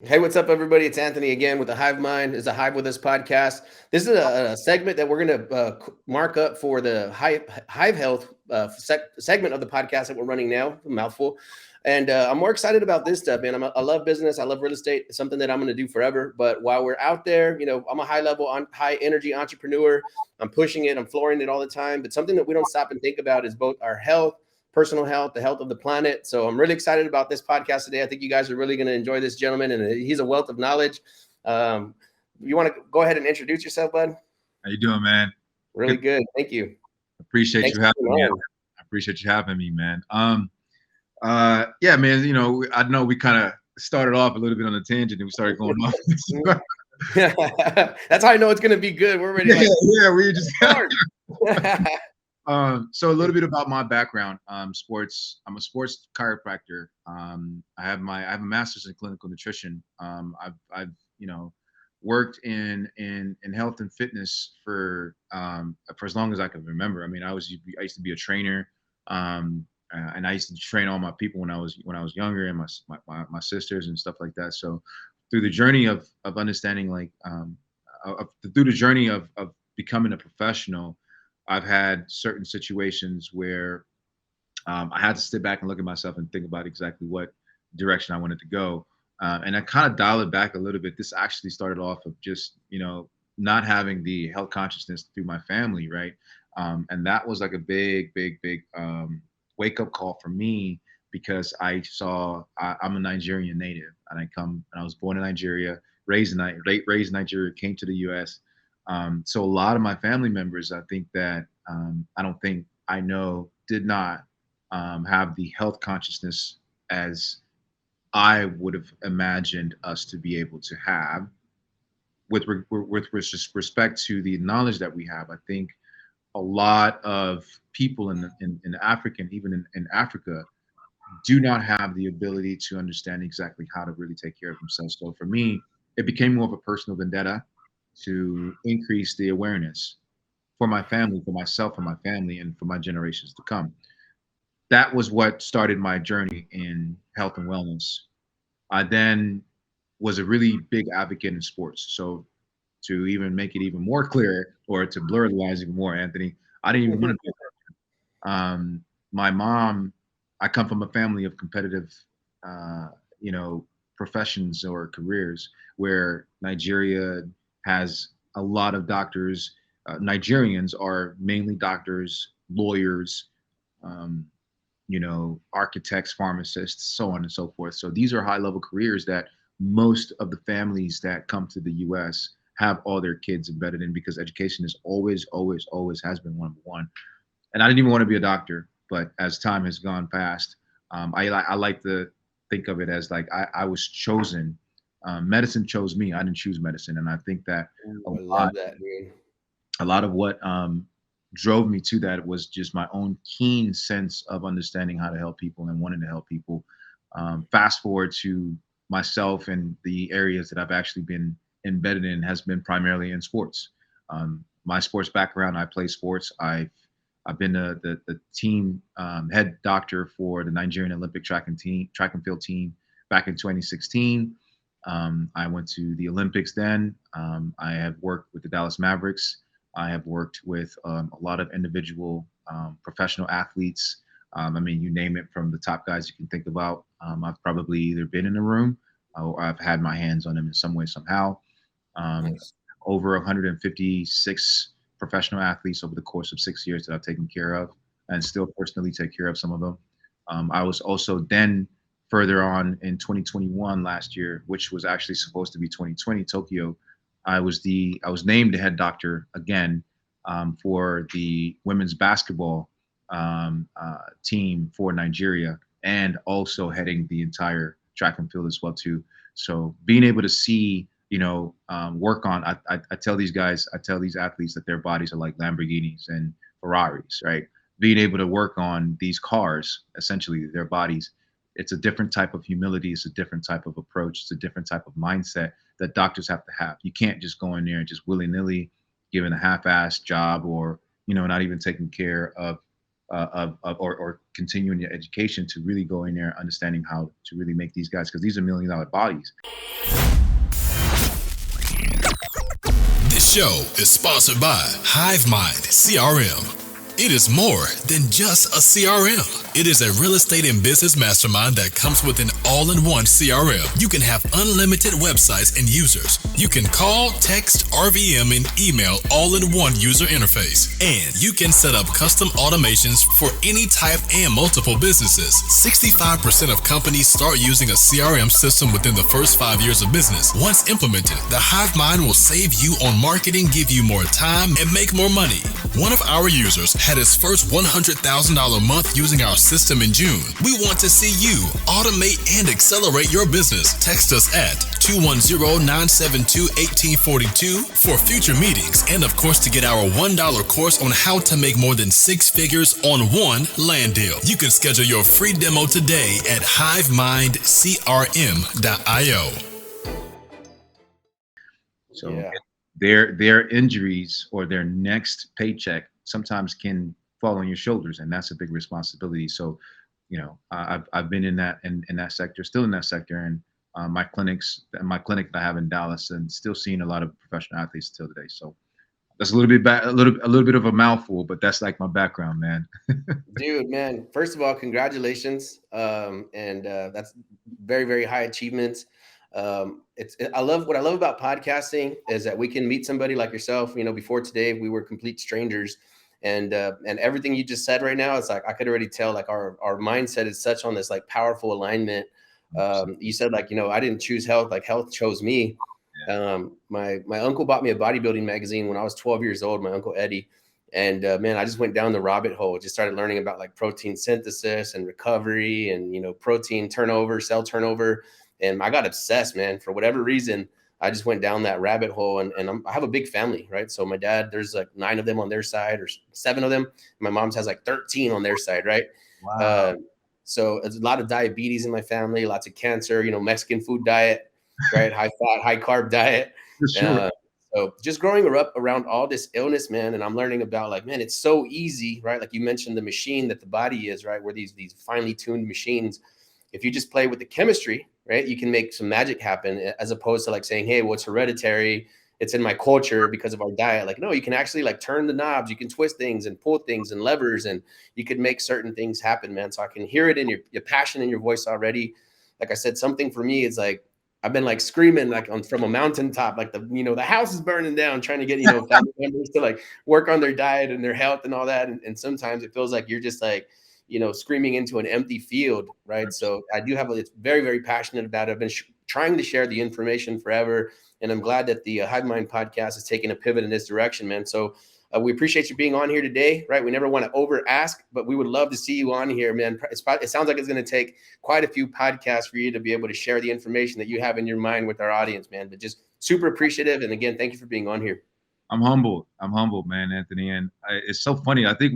Hey, what's up, everybody? It's Anthony again with the Hive Mind. Is a Hive with Us podcast. This is a segment that we're going to mark up for the Hive Health segment of the podcast that we're running now. A mouthful, and I'm more excited about this stuff, man. I love business. I love real estate. It's something that I'm going to do forever. But while we're out there, I'm a high level, high energy entrepreneur. I'm pushing it. I'm flooring it all the time. But something that we don't stop and think about is both our health, personal health, the health of the planet. So I'm really excited about this podcast today. I think you guys are really going to enjoy this gentleman, and he's a wealth of knowledge. You want to go ahead and introduce yourself, bud? How you doing, man? Really good. Thank you. Appreciate Thanks you for having being me. on. I appreciate you having me, man. Yeah, man. I know we kind of started off a little bit on a tangent, and we started going off. That's how I know it's going to be good. We're ready. Yeah, Like, yeah. We just. start. So a little bit about my background. Sports. I'm a sports chiropractor. I have a master's in clinical nutrition. I've worked in health and fitness for as long as I can remember. I mean, I used to be a trainer. And I used to train all my people when I was younger, and my sisters and stuff like that. So through the journey of understanding, like through the journey of becoming a professional, I've had certain situations where I had to sit back and look at myself and think about exactly what direction I wanted to go. And I kind of dial it back a little bit. This actually started off of just, not having the health consciousness through my family, right? And that was like a big, big, big wake up call for me because I'm a Nigerian native, and I was born in Nigeria, raised in Nigeria, came to the U.S. So a lot of my family members, I think that I don't think I know did not have the health consciousness as I would have imagined us to be able to have with respect to the knowledge that we have. I think a lot of people in Africa, and even in Africa, do not have the ability to understand exactly how to really take care of themselves. So for me, it became more of a personal vendetta to increase the awareness for my family, for myself, for my family, and for my generations to come. That was what started my journey in health and wellness. I then was a really big advocate in sports. So to even make it even more clear, or to blur the lines even more, Anthony, I didn't even want to be. My mom, I come from a family of competitive, uh, you know, professions or careers where Nigeria has a lot of doctors. Nigerians are mainly doctors, lawyers, um, architects, pharmacists, so on and so forth. So these are high level careers that most of the families that come to the US have all their kids embedded in, because education is always, always, always has been number one. And I didn't even want to be a doctor, but as time has gone past, I like to think of it as like I was chosen. Medicine chose me. I didn't choose medicine, and I think that a Ooh, I lot love that, man. a lot of what drove me to that was just my own keen sense of understanding how to help people and wanting to help people. Fast forward to myself, and the areas that I've actually been embedded in has been primarily in sports. My sports background, I play sports. I've been the team head doctor for the Nigerian Olympic track and field team back in 2016. I went to the Olympics then. I have worked with the Dallas Mavericks. I have worked with a lot of individual professional athletes. I mean, you name it, from the top guys you can think about. I've probably either been in a room or I've had my hands on them in some way, somehow. Um, Nice. Over 156 professional athletes over the course of 6 years that I've taken care of, and still personally take care of some of them. I was also then further on in 2021 last year, which was actually supposed to be 2020 Tokyo. I was named the head doctor again for the women's basketball team for Nigeria, and also heading the entire track and field as well too. So being able to see, work on, I tell these guys, I tell these athletes that their bodies are like Lamborghinis and Ferraris, right? Being able to work on these cars, essentially their bodies, it's a different type of humility. It's a different type of approach. It's a different type of mindset that doctors have to have. You can't just go in there and just willy nilly giving a half-assed job, or not even taking care of or continuing your education to really go in there, understanding how to really make these guys, because these are $1 million bodies. This show is sponsored by HiveMind CRM. It is more than just a CRM. It is a real estate and business mastermind that comes with an all-in-one CRM. You can have unlimited websites and users. You can call, text, RVM, and email all in one user interface. And you can set up custom automations for any type and multiple businesses. 65% of companies start using a CRM system within the first 5 years of business. Once implemented, the HiveMind will save you on marketing, give you more time, and make more money. One of our users had his first $100,000 month using our system in June. We want to see you automate and accelerate your business. Text us at 210-972-1842 for future meetings, and of course to get our $1 course on how to make more than 6 figures on one land deal. You can schedule your free demo today at hivemindcrm.io. So their injuries or their next paycheck sometimes can fall on your shoulders, and that's a big responsibility. So, I've been in that sector, still in that sector, and my clinic that I have in Dallas, and still seeing a lot of professional athletes still today. So that's a little bit of a mouthful, but that's like my background, man. Dude, man, first of all, congratulations. That's very, very high achievements. What I love about podcasting is that we can meet somebody like yourself. Before today, we were complete strangers, and everything you just said right now, it's like I could already tell like our mindset is such on this like powerful alignment. You said like, I didn't choose health, like health chose me. Yeah. My uncle bought me a bodybuilding magazine when I was 12 years old, my Uncle Eddie. And man, I just went down the rabbit hole, just started learning about like protein synthesis and recovery and, protein turnover, cell turnover. And I got obsessed, man, for whatever reason. I just went down that rabbit hole, and I have a big family, right? So my dad, there's like 9 of them on their side or 7 of them. My mom's has like 13 on their side, right? Wow. So there's a lot of diabetes in my family, lots of cancer, Mexican food diet, right? High fat, high carb diet. For sure. So just growing up around all this illness, man, and I'm learning about like, man, it's so easy, right? Like you mentioned the machine that the body is, right? Where these finely tuned machines, if you just play with the chemistry, right, you can make some magic happen, as opposed to like saying, hey, well, it's hereditary, it's in my culture because of our diet. Like, no, you can actually like turn the knobs, you can twist things and pull things and levers, and you can make certain things happen, man. So I can hear it in your passion in your voice already. Like I said, something for me is like, I've been like screaming like from a mountaintop, like the house is burning down, trying to get, family members to like work on their diet and their health and all that. And sometimes it feels like you're just like, screaming into an empty field, right? So I do have it's very, very passionate about it. I've been trying to share the information forever, and I'm glad that the HiveMind podcast is taking a pivot in this direction, man. So we appreciate you being on here today, right? We never want to over ask, but we would love to see you on here, man. It sounds like it's going to take quite a few podcasts for you to be able to share the information that you have in your mind with our audience, man. But just super appreciative. And again, thank you for being on here. I'm humbled, man, Anthony. And it's so funny. I think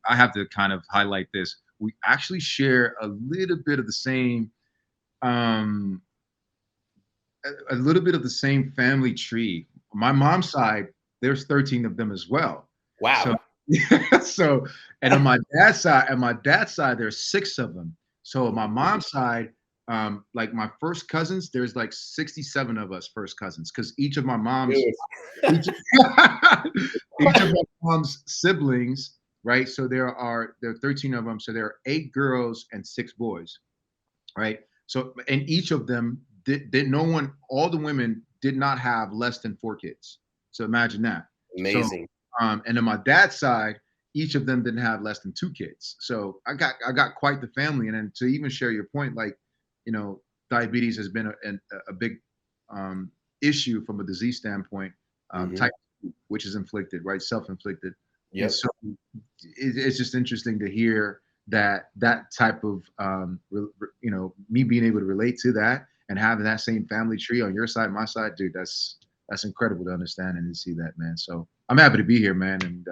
I have to kind of highlight this. We actually share a little bit of the same, family tree. My mom's side, there's 13 of them as well. Wow. So and on my dad's side, there's 6 of them. So on my mom's side, like my first cousins, there's like 67 of us first cousins, because each of my mom's siblings, right? So there are 13 of them. So there are 8 girls and 6 boys, right? So and each of them all the women did not have less than 4 kids. So imagine that. Amazing. So, and on my dad's side, each of them didn't have less than 2 kids. So I got quite the family. And then to even share your point, like, diabetes has been a big issue from a disease standpoint, type 2, which is inflicted, right? Self-inflicted. Yeah. So it's just interesting to hear that type of, me being able to relate to that and having that same family tree on your side, my side, dude, that's incredible to understand and to see that, man. So I'm happy to be here, man. And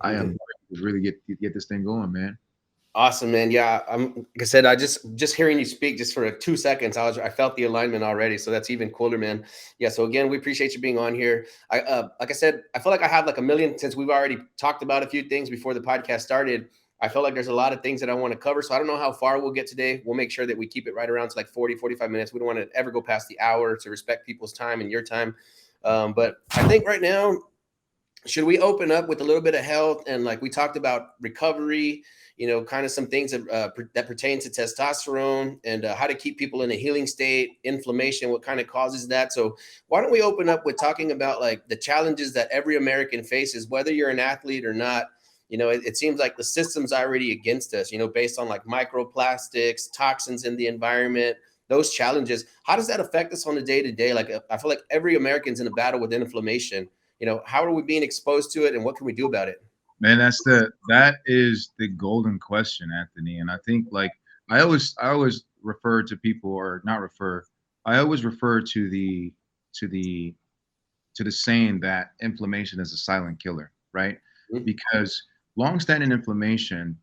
I am ready to really get this thing going, man. Awesome, man. Yeah, like I said, I just hearing you speak just for 2 seconds, I felt the alignment already. So that's even cooler, man. Yeah. So again, we appreciate you being on here. Like I said, I feel like I have like a million, since we've already talked about a few things before the podcast started. I felt like there's a lot of things that I want to cover. So I don't know how far we'll get today. We'll make sure that we keep it right around to like 40, 45 minutes. We don't want to ever go past the hour to respect people's time and your time. But I think right now, should we open up with a little bit of health? And like we talked about recovery, you know, kind of some things that pertain to testosterone and how to keep people in a healing state, inflammation, what kind of causes that. So why don't we open up with talking about like the challenges that every American faces, whether you're an athlete or not. You know, it seems like the system's already against us, you know, based on like microplastics, toxins in the environment, those challenges. How does that affect us on a day-to-day? Like, I feel like every American's in a battle with inflammation. You know, how are we being exposed to it and what can we do about it? Man, that is the golden question, Anthony. And I think like I always refer to people, or not refer, I always refer to the to the to the saying that inflammation is a silent killer, right? Mhm. Because long-standing inflammation,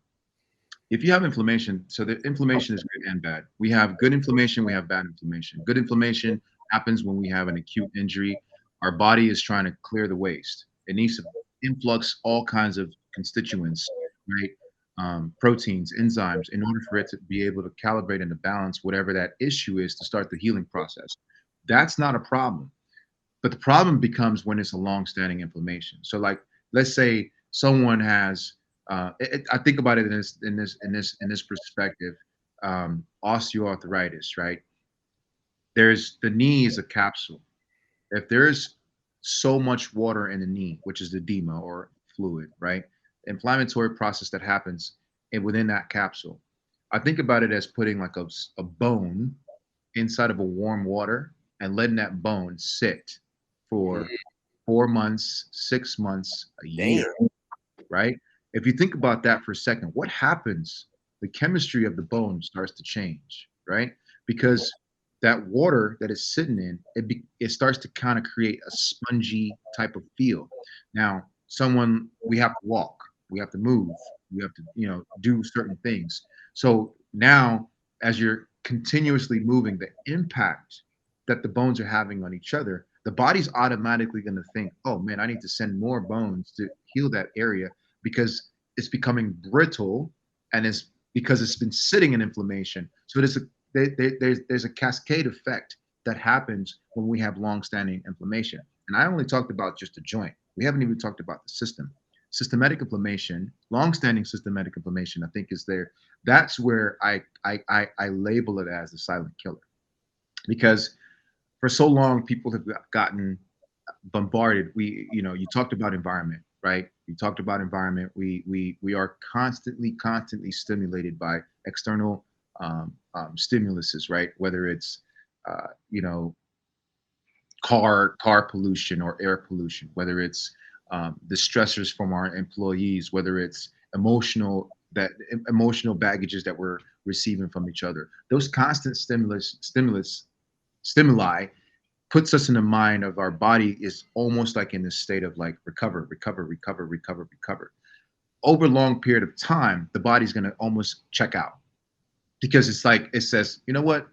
if you have inflammation, so the inflammation is good and bad. We have good inflammation, we have bad inflammation. Good inflammation happens when we have an acute injury. Our body is trying to clear the waste. It needs to influx all kinds of constituents, right? Proteins, enzymes, in order for it to be able to calibrate and to balance whatever that issue is to start the healing process. That's not a problem. But the problem becomes when it's a long-standing inflammation. So, like, let's say someone has, I think about it in this perspective, osteoarthritis, right? There's the knee is a capsule. If there's so much water in the knee, which is the edema or fluid, right? Inflammatory process that happens within that capsule. I think about it as putting like a bone inside of a warm water and letting that bone sit for 4 months, 6 months, a Damn. year, right? If you think about that for a second, what happens? The chemistry of the bone starts to change, right? Because that water that it's sitting in, it starts to kind of create a spongy type of feel. Now, we have to walk, we have to move, we have to, do certain things. So now, as you're continuously moving, the impact that the bones are having on each other, the body's automatically going to think, oh man, I need to send more bones to heal that area because it's becoming brittle, and it's because it's been sitting in inflammation. So there's a cascade effect that happens when we have long-standing inflammation. And I only talked about just a joint. We haven't even talked about the system. Systematic inflammation, long-standing systematic inflammation, I think is there. That's where I label it as the silent killer, because for so long people have gotten bombarded. You talked about environment, right? You talked about environment. We are constantly stimulated by external stimuluses, right? Whether it's you know car pollution or air pollution, whether it's the stressors from our employees, whether it's emotional baggages that we're receiving from each other. Those constant stimuli puts us in the mind of our body is almost like in this state of like recover, recover, recover, recover, recover. Over a long period of time, the body's going to almost check out, because it's like it says, you know what,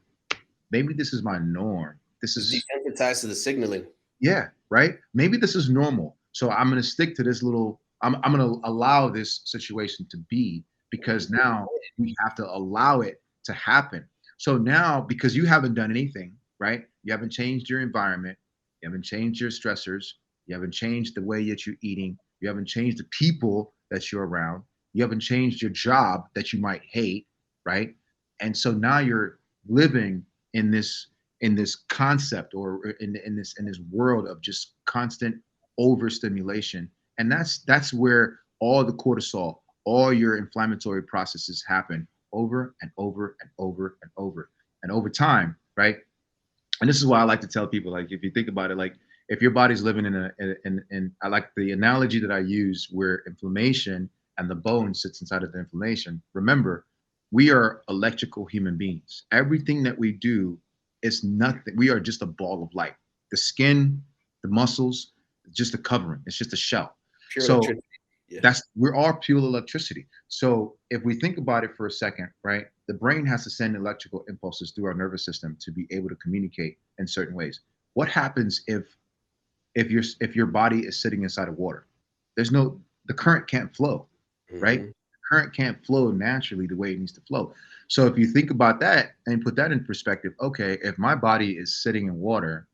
maybe this is my norm. This is Desensitized to the signaling. Yeah, right. Maybe this is normal. So I'm going to stick to this little. I'm going to allow this situation to be, because now we have to allow it to happen. So now, because you haven't done anything, right? You haven't changed your environment. You haven't changed your stressors. You haven't changed the way that you're eating. You haven't changed the people that you're around. You haven't changed your job that you might hate, right? And so now you're living in this concept, or in this world of just constant overstimulation. And that's where all the cortisol, all your inflammatory processes happen over and over and over and over and over time, right? And this is why I like to tell people, like, if you think about it, like if your body's living in I like the analogy that I use where inflammation and the bone sits inside of the inflammation. Remember, we are electrical human beings. Everything that we do is nothing. We are just a ball of light. The skin, the muscles, just a covering. It's just a shell. Pure So electricity. Yeah. we're all pure electricity. So if we think about it for a second, right, the brain has to send electrical impulses through our nervous system to be able to communicate in certain ways. What happens if your body is sitting inside of water? The current can't flow, right? Mhm. The current can't flow naturally the way it needs to flow. So if you think about that and put that in perspective, okay, if my body is sitting in water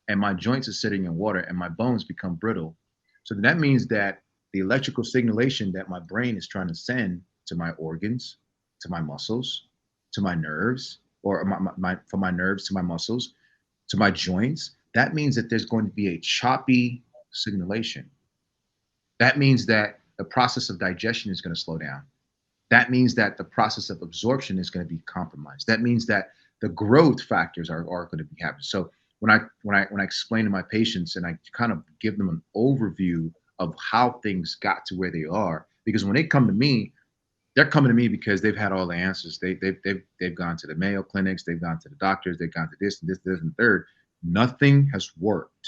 and my joints are sitting in water and my bones become brittle, so that means that the electrical signalation that my brain is trying to send to my organs, to my muscles, to my nerves, or from my nerves to my muscles, to my joints, that means that there's going to be a choppy signalation. That means that the process of digestion is going to slow down. That means that the process of absorption is going to be compromised. That means that the growth factors are going to be happening. So when I explain to my patients and I kind of give them an overview of how things got to where they are, because when they come to me, they're coming to me because they've had all the answers. They've gone to the Mayo clinics, they've gone to the doctors, they've gone to this and this, this and third. Nothing has worked.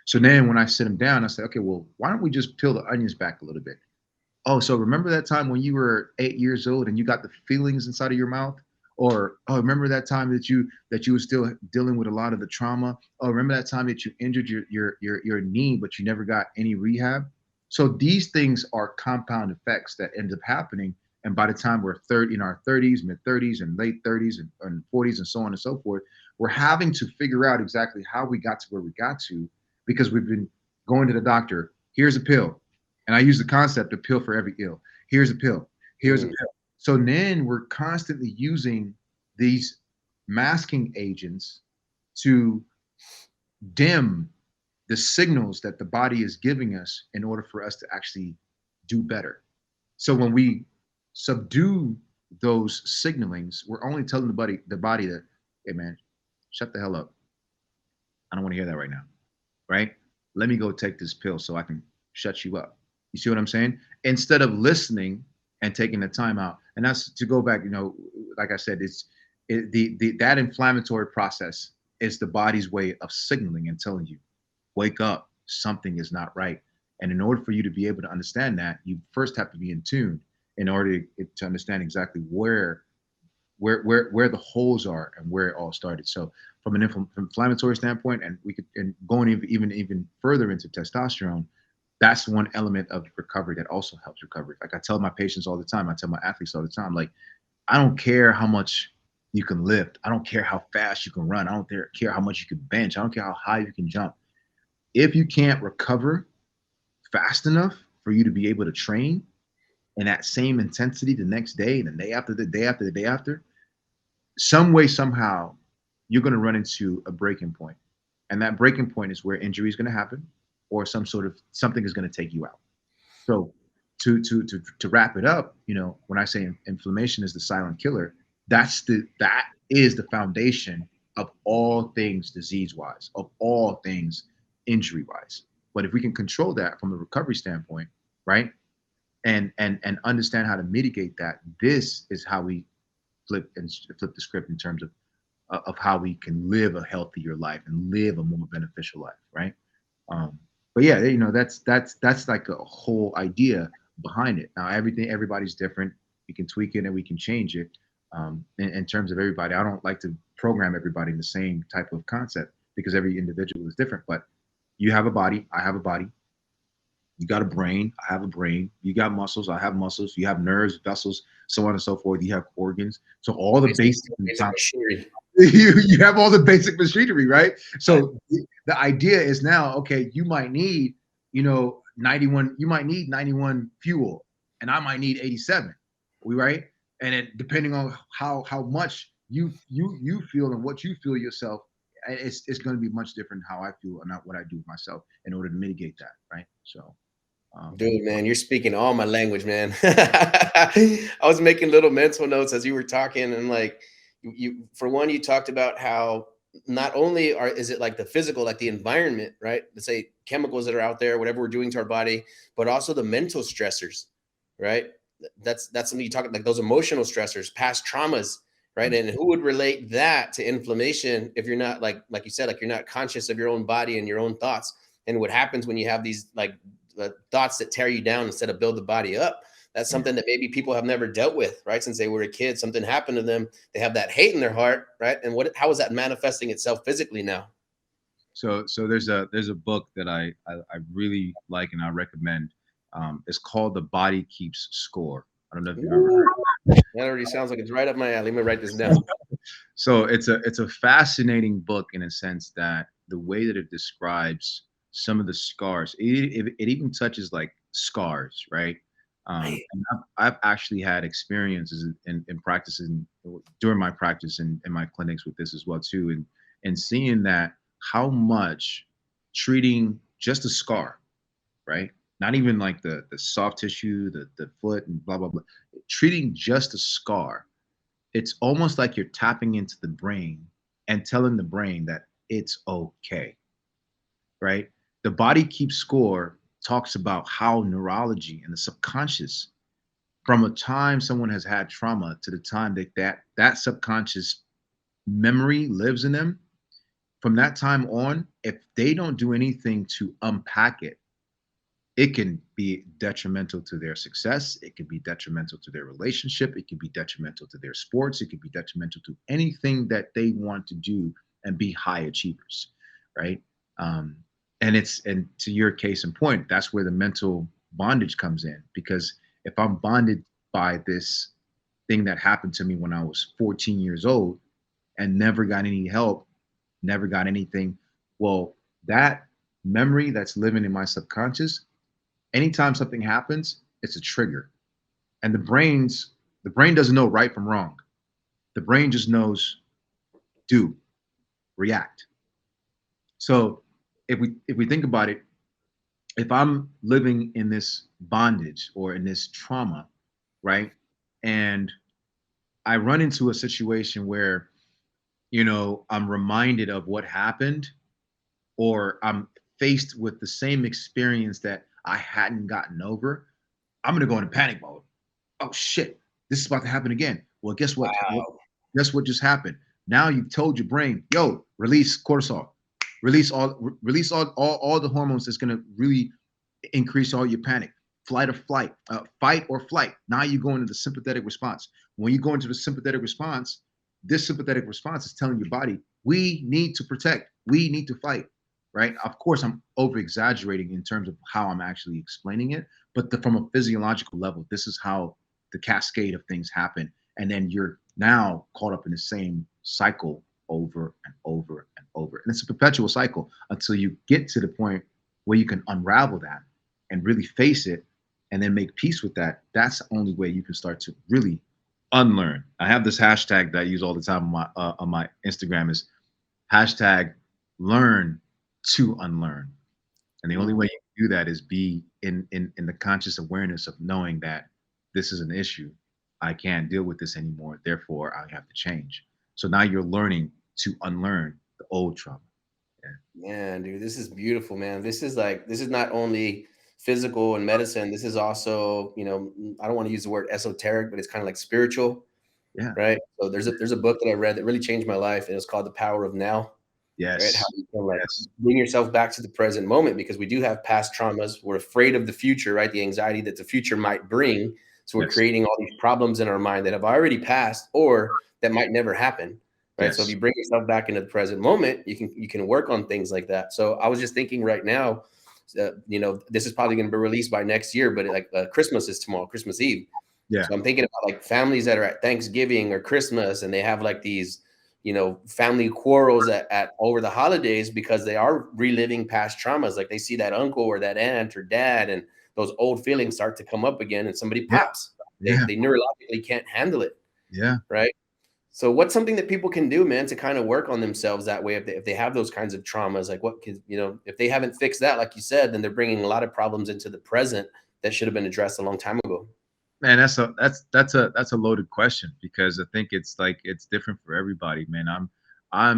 So then when I sit them down, I say, okay, well, why don't we just peel the onions back a little bit? Oh, so remember that time when you were 8 years old and you got the feelings inside of your mouth? Or, oh, remember that time that you were still dealing with a lot of the trauma? Oh, remember that time that you injured your knee, but you never got any rehab? So these things are compound effects that end up happening. And by the time we're in our 30s, mid 30s, and late 30s and 40s, and so on and so forth, we're having to figure out exactly how we got to where we got to, because we've been going to the doctor. Here's a pill. And I use the concept of pill for every ill. Here's a pill. Here's a pill. So then we're constantly using these masking agents to dim the signals that the body is giving us in order for us to actually do better. So when we subdue those signalings, we're only telling the body that, hey man, shut the hell up. I don't want to hear that right now. Right? Let me go take this pill so I can shut you up. You see what I'm saying? Instead of listening and taking the time out. And that's to go back, like I said, that inflammatory process is the body's way of signaling and telling you, wake up, something is not right. And in order for you to be able to understand that, you first have to be in tune in order to understand exactly where the holes are and where it all started. So from an inflammatory standpoint, and going even further into testosterone, that's one element of recovery that also helps recovery. Like I tell my patients all the time, I tell my athletes all the time, like, I don't care how much you can lift. I don't care how fast you can run. I don't care how much you can bench. I don't care how high you can jump. If you can't recover fast enough for you to be able to train in that same intensity the next day, the day after, the day after, the day after, some way, somehow, you're going to run into a breaking point. And that breaking point is where injury is going to happen, or something is going to take you out. So to wrap it up, when I say inflammation is the silent killer, that is the foundation of all things disease-wise, of all things injury-wise. But if we can control that from a recovery standpoint, right, and understand how to mitigate that, this is how we flip the script in terms of how we can live a healthier life and live a more beneficial life, right? But yeah, that's like a whole idea behind it. Now everybody's different. We can tweak it and we can change it. In terms of everybody, I don't like to program everybody in the same type of concept because every individual is different. But you have a body, I have a body. You got a brain, I have a brain. You got muscles, I have muscles. You have nerves, vessels, so on and so forth. You have organs. So all the basic machinery. You have all the basic machinery, right? So the idea is now, okay, you might need, 91. You might need 91 fuel, and I might need 87. Right? And it, depending on how much you feel and what you feel yourself, it's going to be much different how I feel and not what I do myself in order to mitigate that, right? So. Dude, man, you're speaking all my language, man. I was making little mental notes as you were talking, and like you for one, you talked about how not only is it like the physical, like the environment, right? Let's say chemicals that are out there, whatever we're doing to our body, but also the mental stressors, right? That's something you talk like those emotional stressors, past traumas, right? And who would relate that to inflammation if you're not like you said, like you're not conscious of your own body and your own thoughts, and what happens when you have these like the thoughts that tear you down instead of build the body up. That's something that maybe people have never dealt with, right? Since they were a kid, something happened to them. They have that hate in their heart, right? And how is that manifesting itself physically now? So there's a book that I really like and I recommend. It's called The Body Keeps Score. I don't know if you've ever. That already sounds like it's right up my alley. Let me write this down. So it's a fascinating book in a sense that the way that it describes some of the scars, it even touches like scars, right? Right. And I've actually had experiences in practicing during my practice in my clinics with this as well too, and seeing that how much treating just a scar, right? Not even like the soft tissue, the foot and blah blah blah. Treating just a scar, it's almost like you're tapping into the brain and telling the brain that it's okay, right? The body keeps score talks about how neurology and the subconscious, from a time someone has had trauma to the time that subconscious memory lives in them, from that time on, if they don't do anything to unpack it, it can be detrimental to their success. It can be detrimental to their relationship. It can be detrimental to their sports. It can be detrimental to anything that they want to do and be high achievers, right? Um, and to your case in point, that's where the mental bondage comes in. Because if I'm bonded by this thing that happened to me when I was 14 years old and never got any help, never got anything, well, that memory that's living in my subconscious, anytime something happens, it's a trigger. And the brain doesn't know right from wrong. The brain just knows do, react. So if we think about it, if I'm living in this bondage or in this trauma, right? And I run into a situation where, I'm reminded of what happened, or I'm faced with the same experience that I hadn't gotten over, I'm gonna go into panic mode. Oh shit, this is about to happen again. Well, guess what? Wow. Guess what just happened? Now you've told your brain, yo, release cortisol, release all the hormones that's gonna really increase all your panic, fight or flight. Now you go into the sympathetic response. When you go into the sympathetic response, this sympathetic response is telling your body, we need to protect, we need to fight, right? Of course, I'm over exaggerating in terms of how I'm actually explaining it, but from a physiological level, this is how the cascade of things happen. And then you're now caught up in the same cycle over and over and over. And it's a perpetual cycle until you get to the point where you can unravel that and really face it and then make peace with that. That's the only way you can start to really unlearn. I have this hashtag that I use all the time on my Instagram is hashtag learn to unlearn. And the only way you can do that is be in the conscious awareness of knowing that this is an issue. I can't deal with this anymore. Therefore, I have to change. So now you're learning to unlearn the old trauma. Yeah. Man, dude, this is beautiful, man. This is not only physical and medicine. This is also, I don't want to use the word esoteric, but it's kind of like spiritual, Yeah. right? So there's a book that I read that really changed my life, and it's called The Power of Now. Yes. Right? How you can Yes. bring yourself back to the present moment, because we do have past traumas. We're afraid of the future, right? The anxiety that the future might bring. So we're Yes. creating all these problems in our mind that have already passed or that might never happen. Right. Yes. So if you bring yourself back into the present moment, you can work on things like that. So I was just thinking right now, this is probably going to be released by next year, but Christmas is tomorrow, Christmas Eve. Yeah. So I'm thinking about like families that are at Thanksgiving or Christmas, and they have like these, family quarrels at over the holidays because they are reliving past traumas. Like they see that uncle or that aunt or dad, and those old feelings start to come up again, and somebody pops. Yeah. They neurologically can't handle it. Yeah. Right. So what's something that people can do, man, to kind of work on themselves that way? If they have those kinds of traumas, like what can, if they haven't fixed that, like you said, then they're bringing a lot of problems into the present that should have been addressed a long time ago. Man, that's a loaded question, because I think it's different for everybody, man. I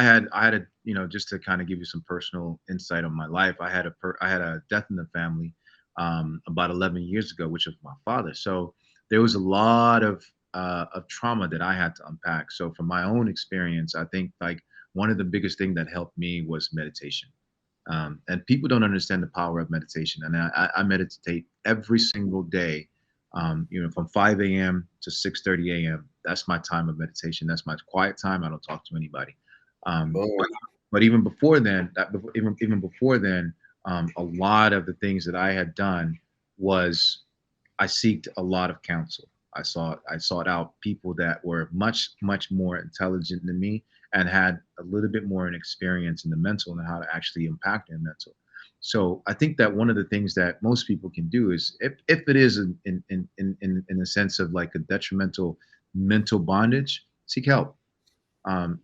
had a, just to kind of give you some personal insight on my life. I had a death in the family about 11 years ago, which was my father. So there was a lot of trauma that I had to unpack. So from my own experience, I think like one of the biggest thing that helped me was meditation. And people don't understand the power of meditation. And I meditate every single day, from 5 a.m. to 6:30 a.m. That's my time of meditation. That's my quiet time. I don't talk to anybody. But even before then, a lot of the things that I had done was I seeked a lot of counsel. I sought out people that were much more intelligent than me and had a little bit more an experience in the mental and how to actually impact their mental. So I think that one of the things that most people can do is, if it is in the sense of like a detrimental mental bondage, seek help.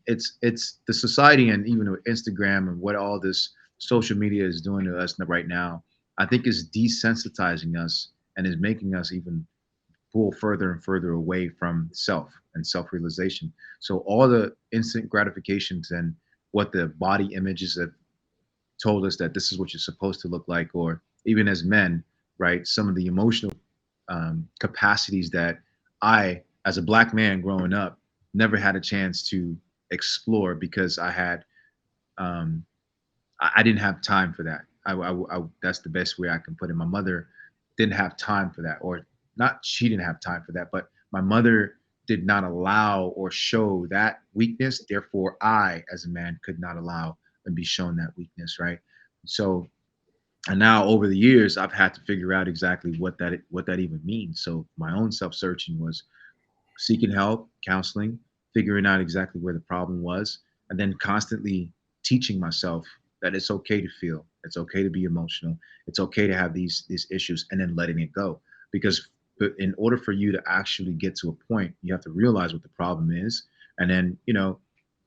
It's the society, and even with Instagram and what all this social media is doing to us right now, I think is desensitizing us and is making us even pull further and further away from self and self-realization. So all the instant gratifications and what the body images have told us that this is what you're supposed to look like, or even as men, right? Some of the emotional capacities that I, as a black man growing up, never had a chance to explore because um, I didn't have time for that. That's the best way I can put it. My mother didn't have time for that, or not. She didn't have time for that, but my mother did not allow or show that weakness. Therefore, I, as a man, could not allow and be shown that weakness, right? So, and now over the years, I've had to figure out exactly what that even means. So, my own self searching was seeking help, counseling, figuring out exactly where the problem was, and then constantly teaching myself that it's okay to feel, it's okay to be emotional, it's okay to have these issues, and then letting it go. Because in order for you to actually get to a point, you have to realize what the problem is, and then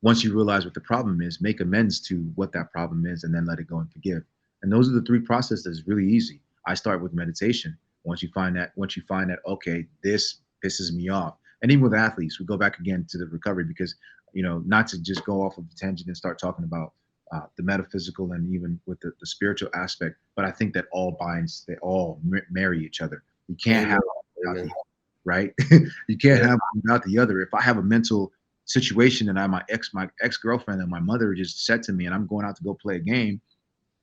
once you realize what the problem is, make amends to what that problem is, and then let it go and forgive. And those are the three processes. Really easy. I start with meditation. Once you find that, okay, this pisses me off. And even with athletes, we go back again to the recovery, because not to just go off of the tangent and start talking about the metaphysical and even with the spiritual aspect, but I think that they all marry each other. You can't have one without the other, right? You can't have one without the other. If I have a mental situation and my ex-girlfriend and my mother just said to me, and I'm going out to go play a game,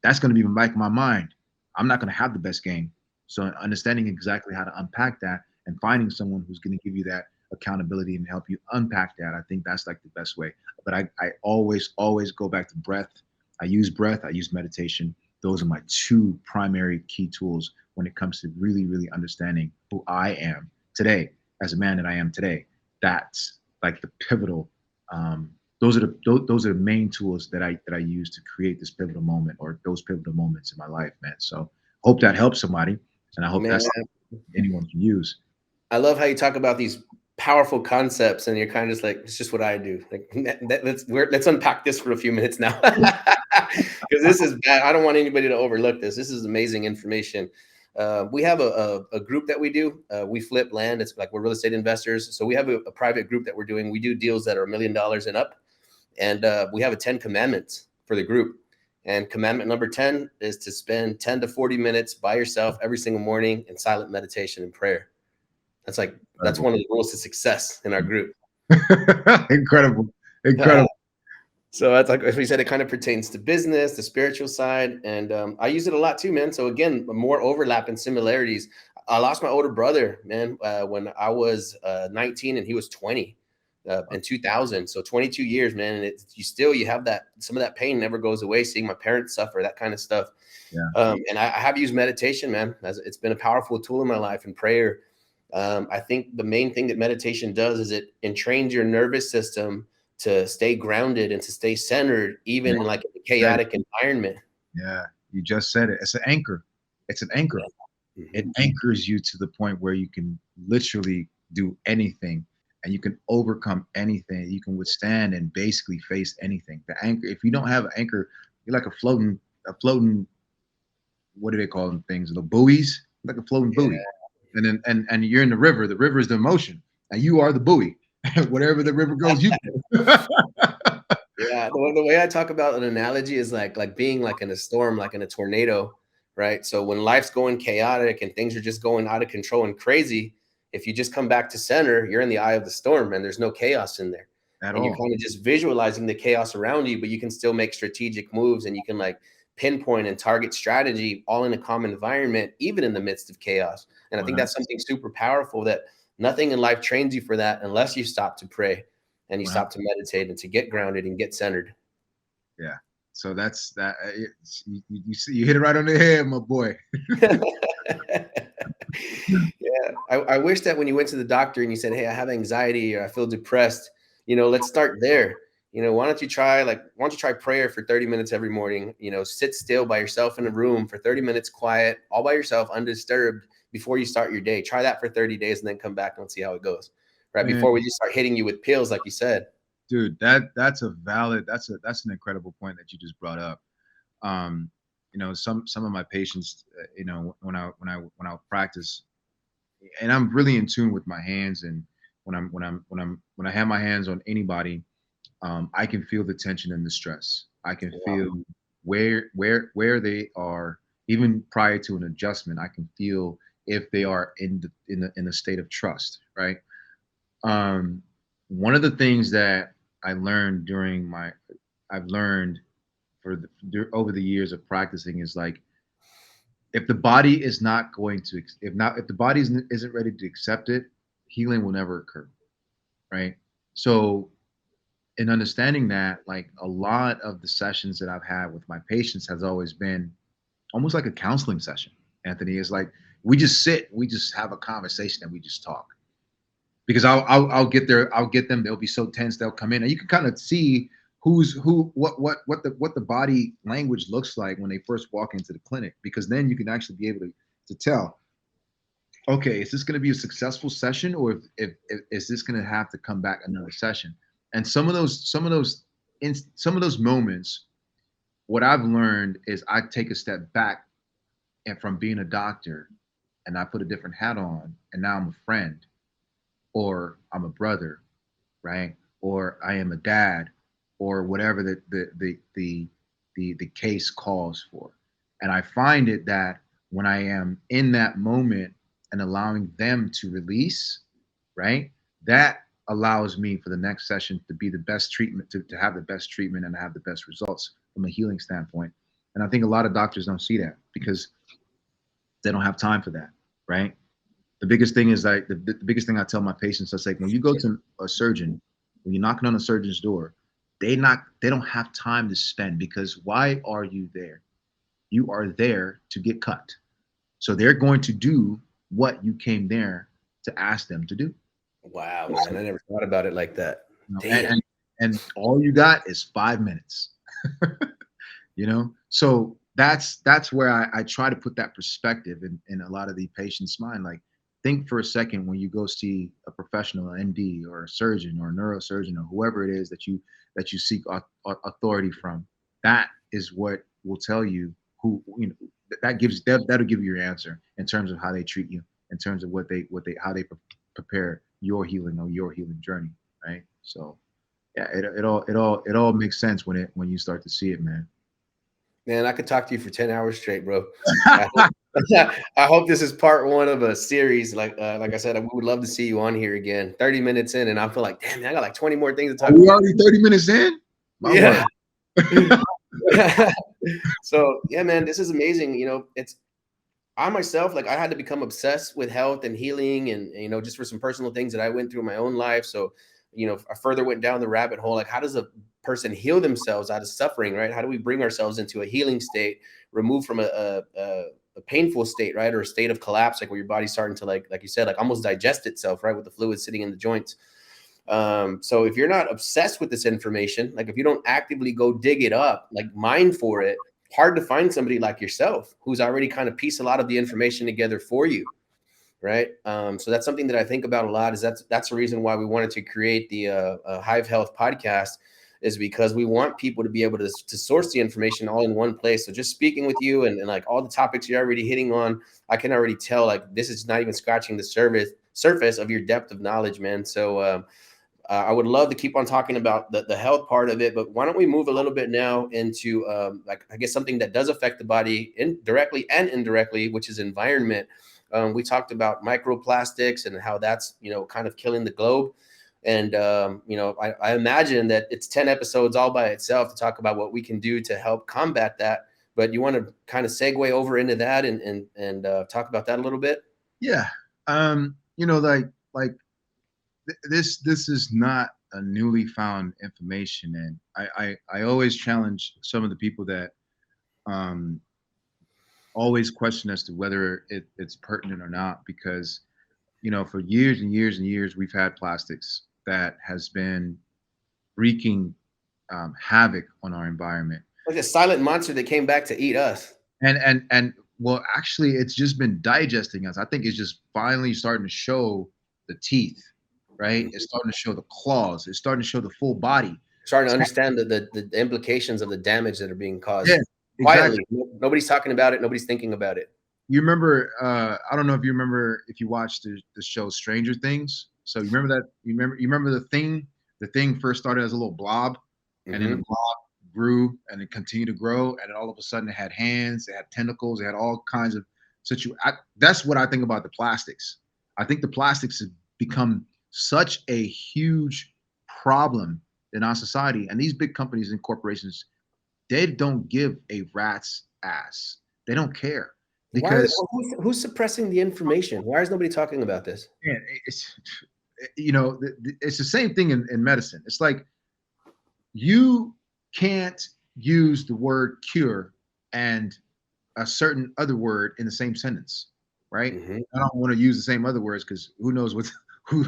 that's going to be back in my mind. I'm not going to have the best game. So understanding exactly how to unpack that and finding someone who's going to give you that accountability and help you unpack that, I think that's like the best way. But I always go back to breath. I use meditation. Those are my two primary key tools when it comes to really understanding who I am today, as a man that I am today. That's like the pivotal. Those are the main tools that I use to create this pivotal moment, or those pivotal moments in my life, man. So hope that helps somebody, and I hope that's anyone can use. I love how you talk about these powerful concepts, and you're kind of just like, it's just what I do. Like, let's unpack this for a few minutes now, because this is bad. I don't want anybody to overlook this. This is amazing information. We have a group that we do. We flip land. It's like we're real estate investors. So we have a private group that we're doing. We do deals that are $1 million and up, and we have a 10 commandments for the group. And commandment number 10 is to spend 10 to 40 minutes by yourself every single morning in silent meditation and prayer. That's one of the rules to success in our group. Incredible. So that's like, as we said, it kind of pertains to business, the spiritual side. And I use it a lot too, man. So again, more overlap and similarities. I lost my older brother, man, when I was 19 and he was 20 in 2000. So 22 years, man. And you have that, some of that pain never goes away. Seeing my parents suffer, that kind of stuff. Yeah. And I have used meditation, man. It's been a powerful tool in my life, and prayer. I think the main thing that meditation does is it entrains your nervous system to stay grounded and to stay centered, even in like a chaotic environment. Yeah, you just said it. It's an anchor. It's an anchor. Mm-hmm. It anchors you to the point where you can literally do anything, and you can overcome anything. You can withstand and basically face anything. The anchor. If you don't have an anchor, you're like a floating. What do they call them things? The buoys, like a floating buoy. And then and you're in the river. The river is the motion, and you are the buoy. Whatever the river goes, you go. Yeah, the way I talk about an analogy is like being like in a storm, like in a tornado, right? So when life's going chaotic and things are just going out of control and crazy, if you just come back to center, you're in the eye of the storm, and there's no chaos in there. And you're kind of just visualizing the chaos around you, but you can still make strategic moves, and you can like pinpoint and target strategy all in a common environment, even in the midst of chaos. And I think that's something super powerful, that nothing in life trains you for that unless you stop to pray and you stop to meditate and to get grounded and get centered. Yeah. So that's that. You hit it right on the head, my boy. Yeah. I wish that when you went to the doctor and you said, "Hey, I have anxiety or I feel depressed," let's start there. Why don't you try prayer for 30 minutes every morning? Sit still by yourself in a room for 30 minutes, quiet, all by yourself, undisturbed before you start your day. Try that for 30 days and then come back and see how it goes. Right Man, before we just start hitting you with pills, like you said. dude, that's an incredible point that you just brought up. Some of my patients, when I practice, and I'm really in tune with my hands, and when I have my hands on anybody, I can feel the tension and the stress. I can feel where they are, even prior to an adjustment. I can feel if they are in a state of trust, right? Um, One of the things that I learned I've learned over the years of practicing is like, if the body is not going to, if the body isn't ready to accept it, healing will never occur, right? So in understanding that, like, a lot of the sessions that I've had with my patients has always been almost like a counseling session. Anthony, is like, we just sit, we just have a conversation, and we just talk. Because I'll get there, I'll get them. They'll be so tense, they'll come in, and you can kind of see who's who, what the body language looks like when they first walk into the clinic. Because then you can actually be able to tell, okay, is this going to be a successful session, or if is this going to have to come back another session? And some of those moments, what I've learned is I take a step back, and from being a doctor, and I put a different hat on, and now I'm a friend, or I'm a brother, right? Or I am a dad, or whatever the case calls for. And I find it that when I am in that moment and allowing them to release, right, that allows me for the next session to be the best treatment, to have the best treatment and have the best results from a healing standpoint. And I think a lot of doctors don't see that because they don't have time for that, right? The biggest thing is, like, the biggest thing I tell my patients, I say, when you go to a surgeon, when you're knocking on a surgeon's door, they don't have time to spend, because why are you there? You are there to get cut. So they're going to do what you came there to ask them to do. Wow, man, I never thought about it like that. Damn. And all you got is 5 minutes. So that's where I try to put that perspective in a lot of the patients' mind. Like, think for a second when you go see a professional, an MD or a surgeon or a neurosurgeon or whoever it is that you seek authority from. That is what will tell you who, that'll give you your answer in terms of how they treat you, in terms of how they prepare your healing or your healing journey, right? So yeah, it all makes sense when you start to see it, man. Man, I could talk to you for 10 hours straight, bro. I hope this is part one of a series. Like I said, we would love to see you on here again. 30 minutes in, and I feel like, damn, man, I got like 20 more things to talk Are we about. already 30 minutes in? Yeah. So yeah, man, this is amazing. I myself, like, I had to become obsessed with health and healing, and just for some personal things that I went through in my own life. So, I further went down the rabbit hole. Like, how does a person heal themselves out of suffering, right? How do we bring ourselves into a healing state, remove from a painful state, right? Or a state of collapse, like where your body's starting to, like you said, like almost digest itself, right? With the fluid sitting in the joints. So if you're not obsessed with this information, like if you don't actively go dig it up, like mine for it, hard to find somebody like yourself who's already kind of pieced a lot of the information together for you. Right. So that's something that I think about a lot. Is that's the reason why we wanted to create the Hive Health podcast, is because we want people to be able to source the information all in one place. So just speaking with you and like all the topics you're already hitting on, I can already tell, like, this is not even scratching the surface of your depth of knowledge, man. So I would love to keep on talking about the health part of it, but why don't we move a little bit now into like, I guess, something that does affect the body directly and indirectly, which is environment. We talked about microplastics and how that's, kind of killing the globe. And, I imagine that it's 10 episodes all by itself to talk about what we can do to help combat that. But you want to kind of segue over into that and talk about that a little bit? Yeah. This is not a newly found information. And I always challenge some of the people that always question as to whether it's pertinent or not, because for years and years and years, we've had plastics that has been wreaking havoc on our environment. Like a silent monster that came back to eat us. And well, actually, it's just been digesting us. I think it's just finally starting to show the teeth, right? Mm-hmm. It's starting to show the claws. It's starting to show the full body. Starting to understand the implications of the damage that are being caused. Yeah, Quietly. exactly. Nobody's talking about it. Nobody's thinking about it. You remember? I don't know if you remember if you watched the show Stranger Things. So you remember that? You remember the thing? The thing first started as a little blob, and then the blob grew and it continued to grow, and then all of a sudden it had hands, it had tentacles, it had all kinds of that's what I think about the plastics. I think the plastics have become such a huge problem in our society, and these big companies and corporations, they don't give a rat's ass. They don't care because who's suppressing the information? Why is nobody talking about this? man, it's it's the same thing in medicine. It's like you can't use the word cure and a certain other word in the same sentence, right? Mm-hmm. I don't want to use the same other words because who knows who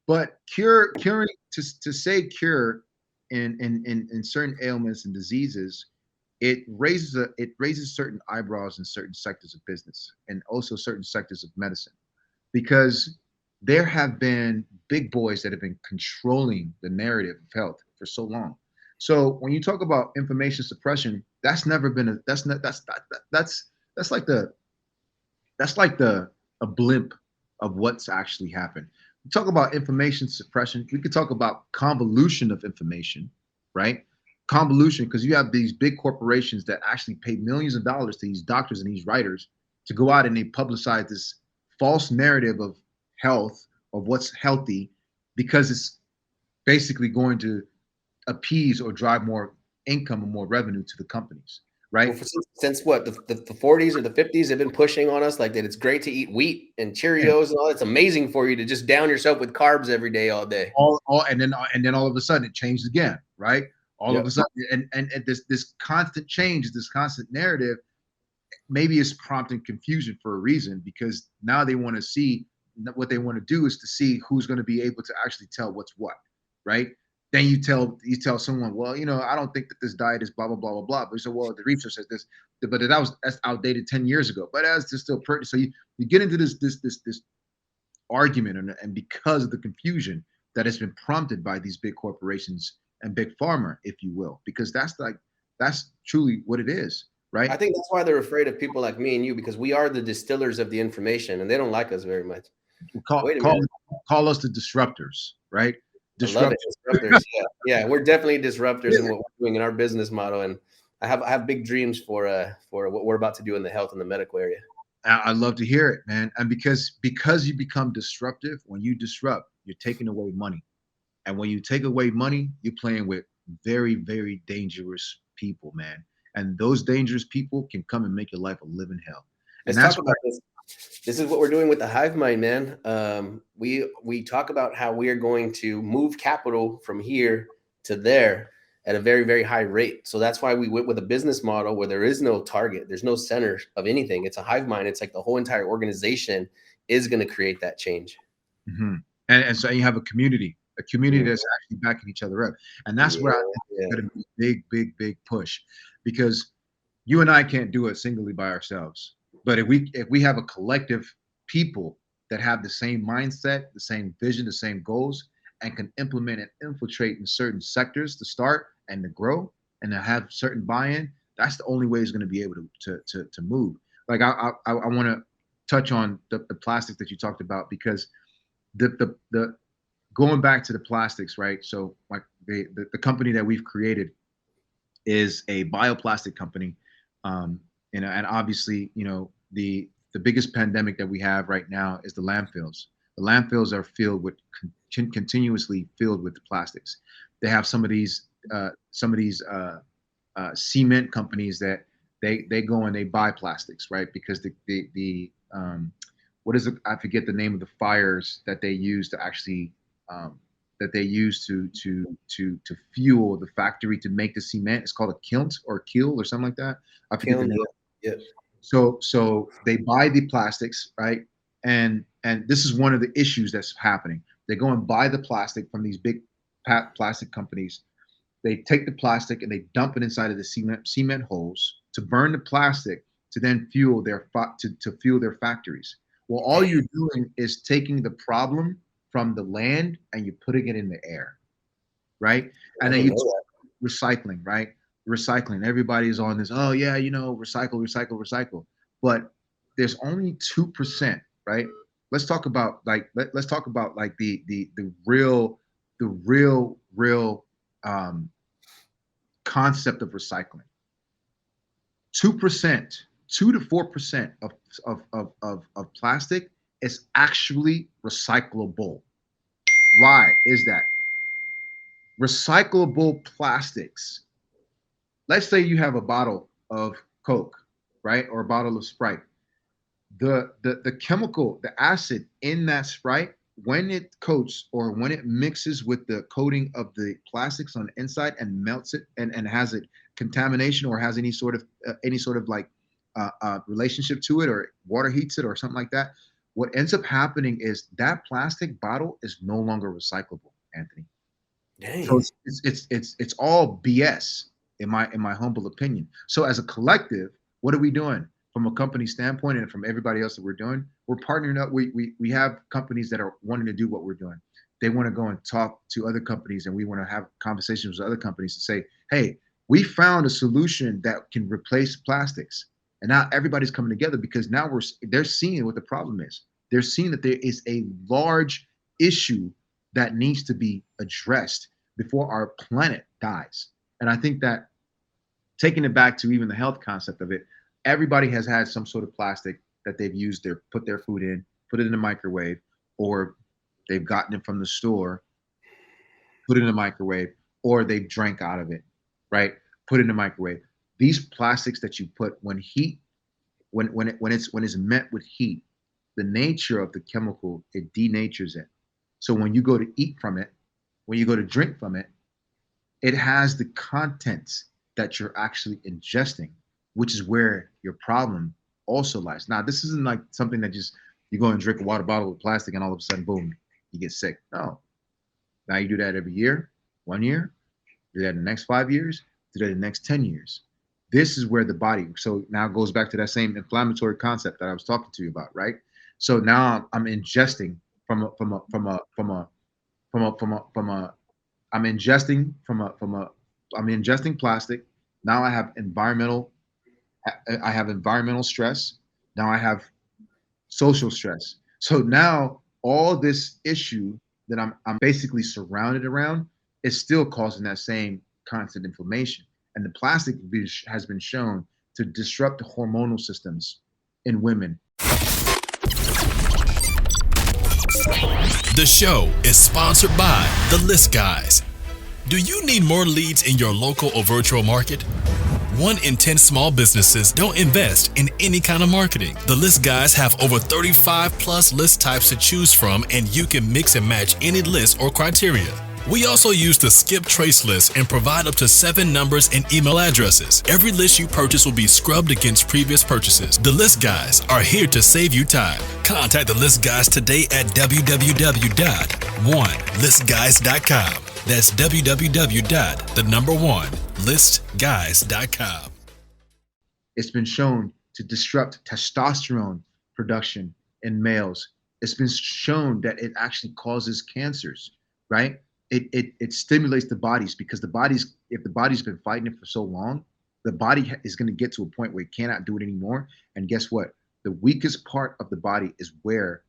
but curing to say cure in certain ailments and diseases, it raises certain eyebrows in certain sectors of business and also certain sectors of medicine, because there have been big boys that have been controlling the narrative of health for so long. So when you talk about information suppression, that's never been that's like a blimp of what's actually happened. We talk about information suppression. We could talk about convolution of information, right? Convolution, because you have these big corporations that actually pay millions of dollars to these doctors and these writers to go out and they publicize this false narrative of health, of what's healthy, because it's basically going to appease or drive more income or more revenue to the companies, right? Well, since what the 40s or the 50s, they've been pushing on us like that. It's great to eat wheat and Cheerios and all. It's amazing for you to just down yourself with carbs every day, all day. And then all of a sudden it changed again, right? All of a sudden, and this constant change, this constant narrative, maybe it's prompting confusion for a reason, because now they want to see, what they want to do is to see who's going to be able to actually tell what's what, right? Then you tell someone, well, I don't think that this diet is blah blah blah blah blah. But you say, well, the research says this, but that's outdated 10 years ago. But as to still pertinent, so you get into this argument, and because of the confusion that has been prompted by these big corporations and big pharma, if you will, because that's truly what it is, right? I think that's why they're afraid of people like me and you, because we are the distillers of the information, and they don't like us very much. Call us the disruptors, right? Disruptors. Yeah, we're definitely disruptors in what we're doing in our business model, and I have big dreams for what we're about to do in the health and the medical area. I love to hear it, man. And because you become disruptive, when you disrupt, you're taking away money, and when you take away money, you're playing with very, very dangerous people, man. And those dangerous people can come and make your life a living hell. And Let's talk about this. This is what we're doing with the hive mind, man. We talk about how we are going to move capital from here to there at a very, very high rate. So that's why we went with a business model where there is no target. There's no center of anything. It's a hive mind. It's like the whole entire organization is going to create that change. Mm-hmm. And so you have a community that's actually backing each other up. And that's where I think it's going to be a big, big, big push, because you and I can't do it singly by ourselves. But if we have a collective people that have the same mindset, the same vision, the same goals, and can implement and infiltrate in certain sectors to start and to grow and to have certain buy-in, that's the only way it's going to be able to move. Like I want to touch on the plastics that you talked about, because the going back to the plastics, right? So like the company that we've created is a bioplastic company. And obviously, the biggest pandemic that we have right now is the landfills. The landfills are filled with continuously filled with the plastics. They have some of these cement companies that they go and they buy plastics, right? Because the what is it? I forget the name of the fires that they use to actually that they use to fuel the factory to make the cement. It's called a kiln or something like that. I forget the name. Yeah. So they buy the plastics, right? And this is one of the issues that's happening. They go and buy the plastic from these big plastic companies. They take the plastic and they dump it inside of the cement holes to burn the plastic to then fuel to fuel their factories. Well, all you're doing is taking the problem from the land and you're putting it in the air, right? And then you recycling, right? Recycling. Everybody's on this. Oh yeah, recycle, recycle, recycle. But there's only 2%, right? Let's talk about let's talk about like the real concept of recycling. 2%, 2 to 4% of plastic is actually recyclable. Why is that? Recyclable plastics. Let's say you have a bottle of Coke, right? Or a bottle of Sprite. The chemical, the acid in that Sprite, when it coats or when it mixes with the coating of the plastics on the inside and melts it and has it contamination or has any sort of like relationship to it or water heats it or something like that, what ends up happening is that plastic bottle is no longer recyclable, Anthony. Dang. So it's all BS in my humble opinion. So as a collective, what are we doing? From a company standpoint and from everybody else that we're doing, we're partnering up. We have companies that are wanting to do what we're doing. They want to go and talk to other companies, and we want to have conversations with other companies to say, hey, we found a solution that can replace plastics. And now everybody's coming together because now they're seeing what the problem is. They're seeing that there is a large issue that needs to be addressed before our planet dies. And I think that taking it back to even the health concept of it, everybody has had some sort of plastic that they've used put their food in, put it in the microwave, or they've gotten it from the store, put it in the microwave, or they've drank out of it, right? Put it in the microwave. These plastics that you put when it's met with heat, the nature of the chemical, it denatures it. So when you go to eat from it, when you go to drink from it, it has the contents that you're actually ingesting, which is where your problem also lies. Now, this isn't like something that just you go and drink a water bottle with plastic and all of a sudden, boom, you get sick. No. Now you do that every year, 1 year, do that in the next 5 years, do that in the next 10 years. This is where the body, so now it goes back to that same inflammatory concept that I was talking to you about, right? So now I'm ingesting I'm ingesting plastic. Now I have environmental stress. Now I have social stress. So now all this issue that I'm basically surrounded around is still causing that same constant inflammation. And the plastic has been shown to disrupt the hormonal systems in women. The show is sponsored by The List Guys. Do you need more leads in your local or virtual market? 1 in 10 small businesses don't invest in any kind of marketing. The List Guys have over 35 plus list types to choose from, and you can mix and match any list or criteria. We also use the skip trace list and provide up to 7 numbers and email addresses. Every list you purchase will be scrubbed against previous purchases. The List Guys are here to save you time. Contact the List Guys today at www.1listguys.com. That's www.1listguys.com. It's been shown to disrupt testosterone production in males. It's been shown that it actually causes cancers, right? It stimulates the bodies because if the body's been fighting it for so long, the body is going to get to a point where it cannot do it anymore. And guess what? The weakest part of the body is where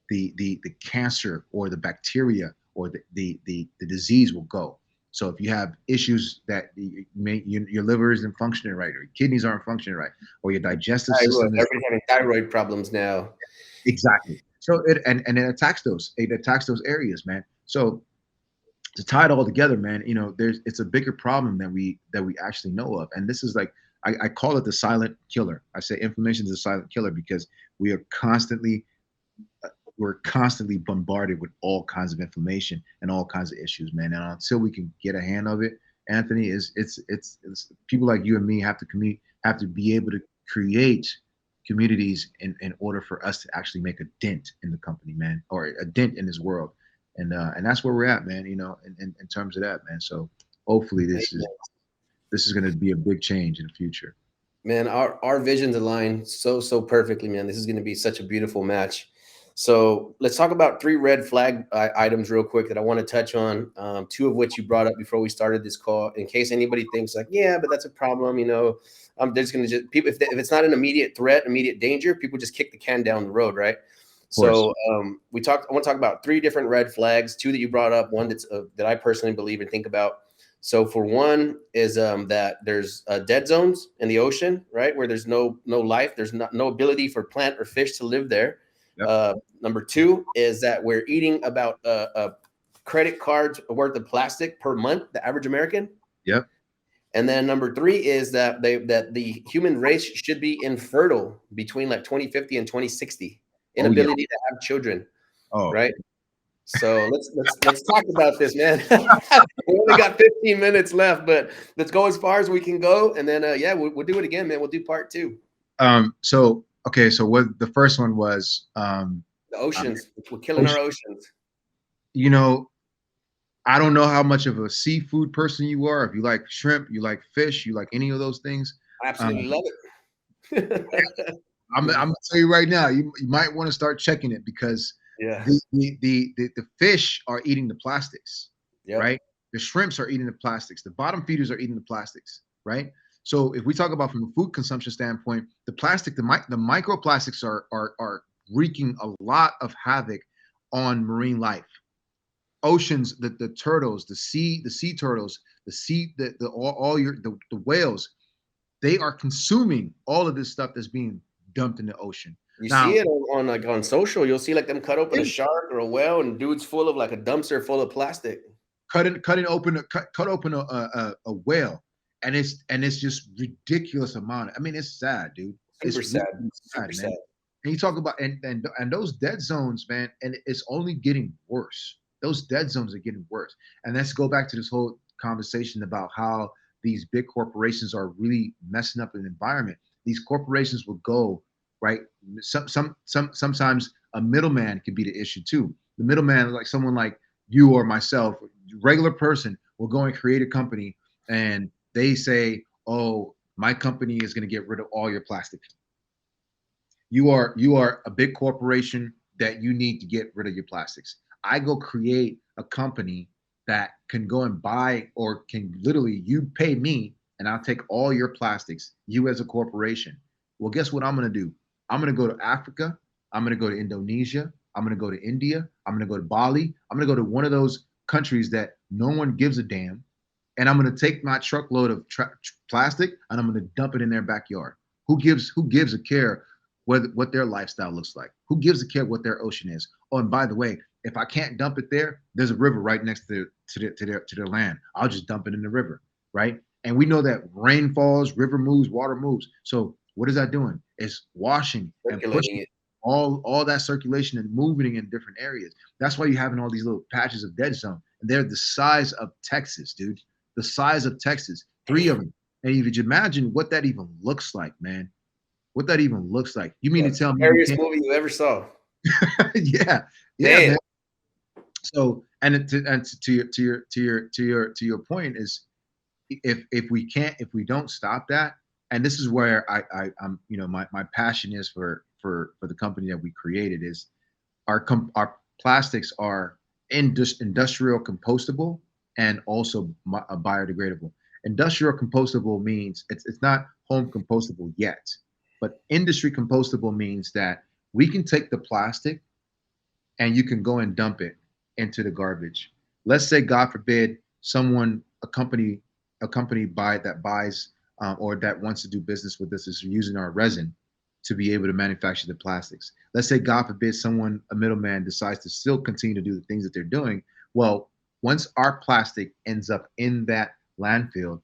the cancer or the bacteria or the disease will go. So if you have issues that your liver isn't functioning right, or your kidneys aren't functioning right, or your digestive system, everybody's having thyroid problems now. Exactly. So it attacks those areas, man. So to tie it all together, man, it's a bigger problem that we actually know of. And this is like, I call it the silent killer. I say inflammation is a silent killer because we're constantly bombarded with all kinds of inflammation and all kinds of issues, man. And until we can get a hand of it, Anthony, it's people like you and me have to be able to create communities in order for us to actually make a dent in the company, man, or a dent in this world. And that's where we're at, man, in terms of that, man. So hopefully this is going to be a big change in the future. Man, our visions align so perfectly, man. This is going to be such a beautiful match. So let's talk about 3 red flag items real quick that I want to touch on. 2 of which you brought up before we started this call. In case anybody thinks like, yeah, but that's a problem, they're just going to just people if it's not an immediate threat, immediate danger, people just kick the can down the road, right? So I want to talk about 3 different red flags. 2 that you brought up. One that's that I personally believe and think about. So for one is that there's dead zones in the ocean, right, where there's no life, there's no ability for plant or fish to live there. Yep. Number 2 is that we're eating about a credit cards worth of plastic per month, the average American. Yep. And then number 3 is that the human race should be infertile between like 2050 and 2060, inability to have children. Oh, right. So let's talk about this, man. We only got 15 minutes left, but let's go as far as we can go, and then we'll do it again, man. We'll do part 2. So what the first one was the oceans. We're killing our oceans. I don't know how much of a seafood person you are. If you like shrimp, you like fish, you like any of those things. I absolutely love it. I'm gonna tell you right now, you might want to start checking it because the fish are eating the plastics, right? The shrimps are eating the plastics. The bottom feeders are eating the plastics, right? So if we talk about from a food consumption standpoint, the microplastics are wreaking a lot of havoc on marine life. Oceans, the turtles, the sea turtles, the whales, they are consuming all of this stuff that's being dumped in the ocean. You see it on social. You'll see like them cut open a shark or a whale, and dude's full of like a dumpster full of plastic. Cut open a whale, and it's just ridiculous amount. I mean, it's sad, dude. Super sad. Man. And you talk about and those dead zones, man, and it's only getting worse. Those dead zones are getting worse. And let's go back to this whole conversation about how these big corporations are really messing up the environment. These corporations will go, right? Sometimes a middleman can be the issue too. The middleman, like someone like you or myself, regular person, will go and create a company, and they say, "Oh, my company is going to get rid of all your plastic." You are a big corporation that you need to get rid of your plastics. I go create a company that can go and buy, or can literally, you pay me and I'll take all your plastics, you as a corporation. Well, guess what I'm going to do? I'm going to go to Africa. I'm going to go to Indonesia. I'm going to go to India. I'm going to go to Bali. I'm going to go to one of those countries that no one gives a damn. And I'm going to take my truckload of plastic and I'm going to dump it in their backyard. Who gives a care what their lifestyle looks like? Who gives a care what their ocean is? Oh, and by the way, if I can't dump it there, there's a river right next to their land. I'll just dump it in the river, right? And we know that rain falls, river moves, water moves. So what is that doing? It's washing and pushing all that circulation and moving in different areas. That's why you're having all these little patches of dead zone. And they're the size of Texas, dude. The size of Texas, 3 of them. And if you imagine what that even looks like, man. What that even looks like. You mean to tell me? Scariest movie you ever saw. Yeah, man. So, and to your point is, if we don't stop that, and this is where I'm my passion is for the company that we created, is our plastics are industrial compostable and also biodegradable. Industrial compostable means it's not home compostable yet, but industry compostable means that we can take the plastic and you can go and dump it into the garbage. Let's say, God forbid, a company that buys or that wants to do business with us is using our resin to be able to manufacture the plastics. Let's say, God forbid, a middleman decides to still continue to do the things that they're doing. Well, once our plastic ends up in that landfill,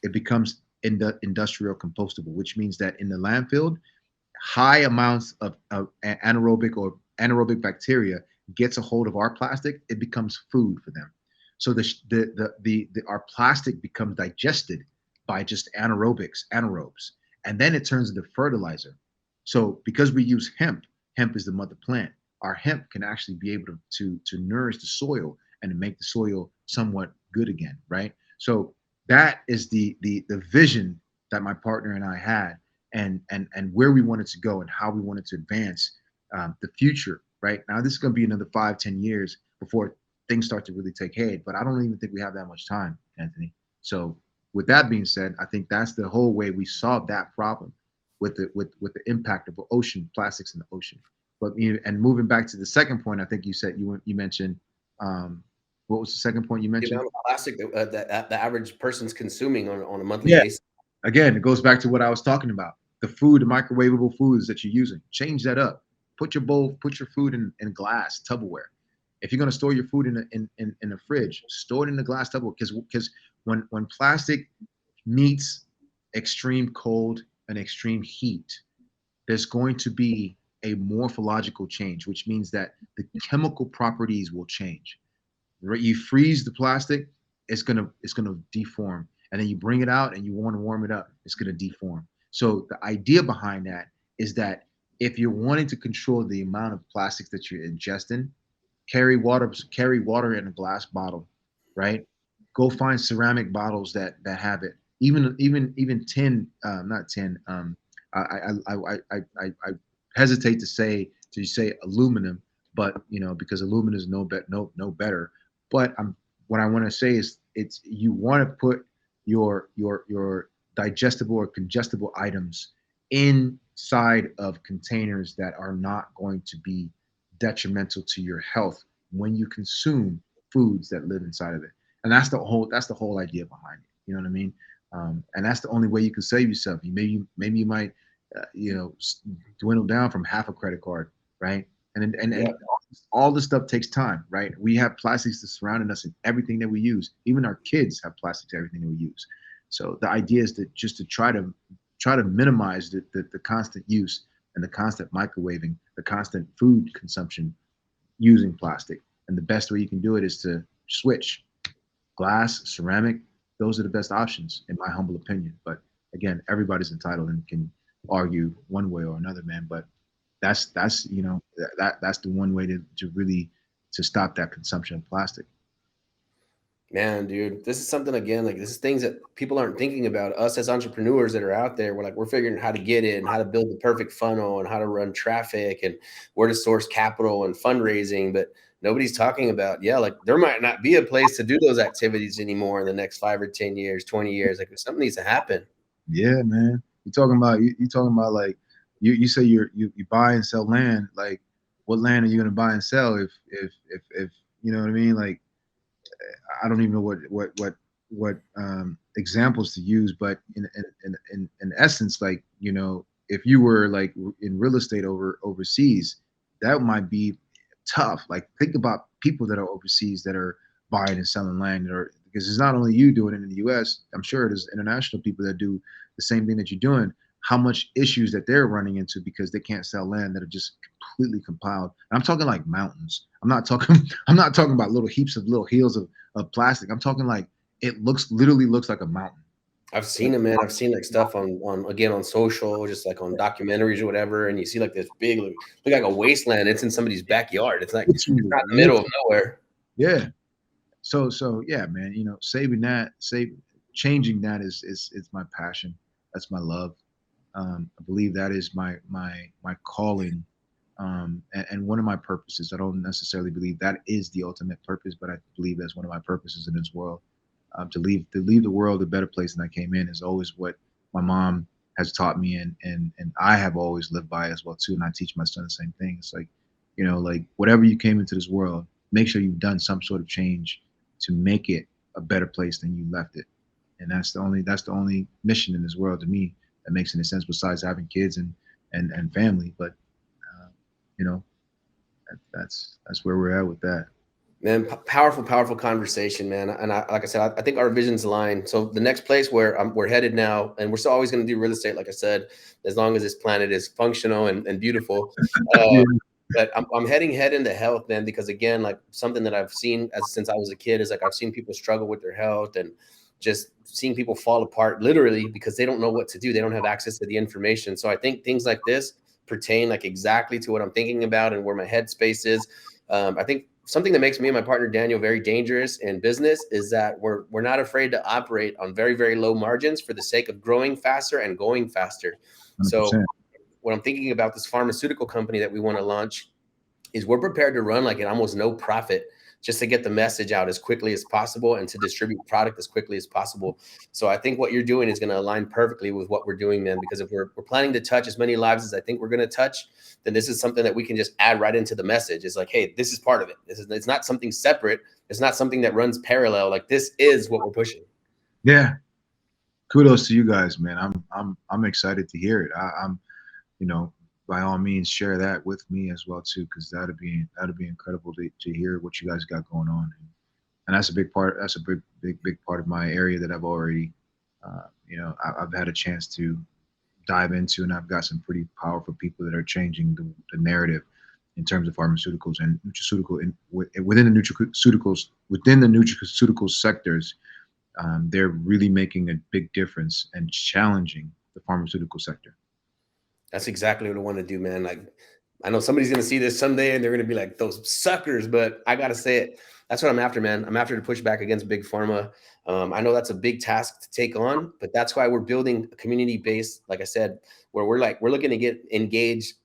it becomes industrial compostable, which means that in the landfill, high amounts of anaerobic bacteria gets a hold of our plastic. It becomes food for them. So our plastic becomes digested by just anaerobes, and then it turns into fertilizer. So because we use hemp is the mother plant. Our hemp can actually be able to nourish the soil and to make the soil somewhat good again, right? So that is the vision that my partner and I had, and where we wanted to go and how we wanted to advance the future. Right now, this is going to be another 5-10 years before things start to really take head. But I don't even think we have that much time, Anthony. So with that being said, I think that's the whole way we solve that problem with the impact of ocean plastics in the ocean. But and moving back to the second point, I think you said you mentioned what was the second point you The mentioned? amount of plastic that the average person's consuming on a monthly Yeah. basis. Again, it goes back to what I was talking about. The food, the microwavable foods that you're using. Change that up. Put your food in glass, Tupperware. If you're going to store your food in a fridge, store it in the glass Tupperware. Because when plastic meets extreme cold and extreme heat, there's going to be a morphological change, which means that the chemical properties will change. Right? You freeze the plastic, it's gonna deform, and then you bring it out and you want to warm it up, it's gonna deform. So the idea behind that is that if you're wanting to control the amount of plastics that you're ingesting, carry water in a glass bottle, right? Go find ceramic bottles that have it. Even tin, not tin. I hesitate to say aluminum, but because aluminum is no better. But what I want to say is you want to put your digestible or congestible items inside of containers that are not going to be detrimental to your health when you consume foods that live inside of it. And that's the whole idea behind it. You know what I mean? And that's the only way you can save yourself. Maybe you might dwindle down from half a credit card, right? And all this stuff takes time, right? We have plastics that's surrounding us in everything that we use. Even our kids have plastics in everything that we use. So the idea is that just to try to minimize the constant use and the constant microwaving, the constant food consumption using plastic. And the best way you can do it is to switch glass, ceramic. Those are the best options, in my humble opinion. But again, everybody's entitled and can argue one way or another, man. But that's that's the one way to really to stop that consumption of plastic. Man, dude, this is something again, like this is things that people aren't thinking about. Us as entrepreneurs that are out there, we're figuring out how to get in, how to build the perfect funnel and how to run traffic and where to source capital and fundraising. But nobody's talking about, like there might not be a place to do those activities anymore in the next 5 or 10 years, 20 years. Like something needs to happen. Yeah, man. You're talking about like you say you buy and sell land. Like what land are you gonna buy and sell if you know what I mean? Like I don't even know what examples to use, but in essence, like if you were like in real estate overseas, that might be tough. Like think about people that are overseas that are buying and selling land, or because it's not only you doing it in the U.S. I'm sure there's international people that do the same thing that you're doing. How much issues that they're running into because they can't sell land that are just completely compiled. And I'm talking like mountains. I'm not talking about little heaps of little hills of plastic. I'm talking like it literally looks like a mountain. I've seen it, man. I've seen like stuff on social, just like on documentaries or whatever, and you see like this big, look like a wasteland. It's in somebody's backyard. It's like it's not in the middle of nowhere. Yeah. So yeah, man. Changing that is my passion. That's my love. I believe that is my calling, and one of my purposes. I don't necessarily believe that is the ultimate purpose, but I believe that's one of my purposes in this world. To leave the world a better place than I came in is always what my mom has taught me, and I have always lived by as well too. And I teach my son the same thing. It's like, like whatever you came into this world, make sure you've done some sort of change to make it a better place than you left it. And that's the only mission in this world to me that makes any sense besides having kids and family. But that's where we're at with that. Man, powerful conversation, man. And like I said, I think our visions align. So the next place where we're headed now, and we're still always going to do real estate, like I said, as long as this planet is functional and beautiful. But I'm heading into health, man, because again, like something that I've seen since I was a kid is like I've seen people struggle with their health and just seeing people fall apart literally because they don't know what to do. They don't have access to the information. So I think things like this pertain like exactly to what I'm thinking about and where my headspace is. I think something that makes me and my partner Daniel very dangerous in business is that we're not afraid to operate on very, very low margins for the sake of growing faster and going faster. 100%. So what I'm thinking about this pharmaceutical company that we want to launch is we're prepared to run like an almost no profit just to get the message out as quickly as possible and to distribute product as quickly as possible. So I think what you're doing is going to align perfectly with what we're doing, man, because if we're planning to touch as many lives as I think we're going to touch, then this is something that we can just add right into the message. It's like, hey, this is part of it. It's not something separate. It's not something that runs parallel. Like, this is what we're pushing. Yeah. Kudos to you guys, man. I'm excited to hear it. I'm, you know, by all means, share that with me as well too, because that'd be incredible to hear what you guys got going on, and that's a big part. That's a big part of my area that I've already, I've had a chance to dive into, and I've got some pretty powerful people that are changing the narrative in terms of pharmaceuticals and within the nutraceutical sectors. They're really making a big difference and challenging the pharmaceutical sector. That's exactly what I want to do, man. Like, I know somebody's going to see this someday and they're going to be like, those suckers, but I got to say it. That's what I'm after, man. I'm after to push back against big pharma. I know that's a big task to take on, but that's why we're building a community base, like I said, where we're looking to engage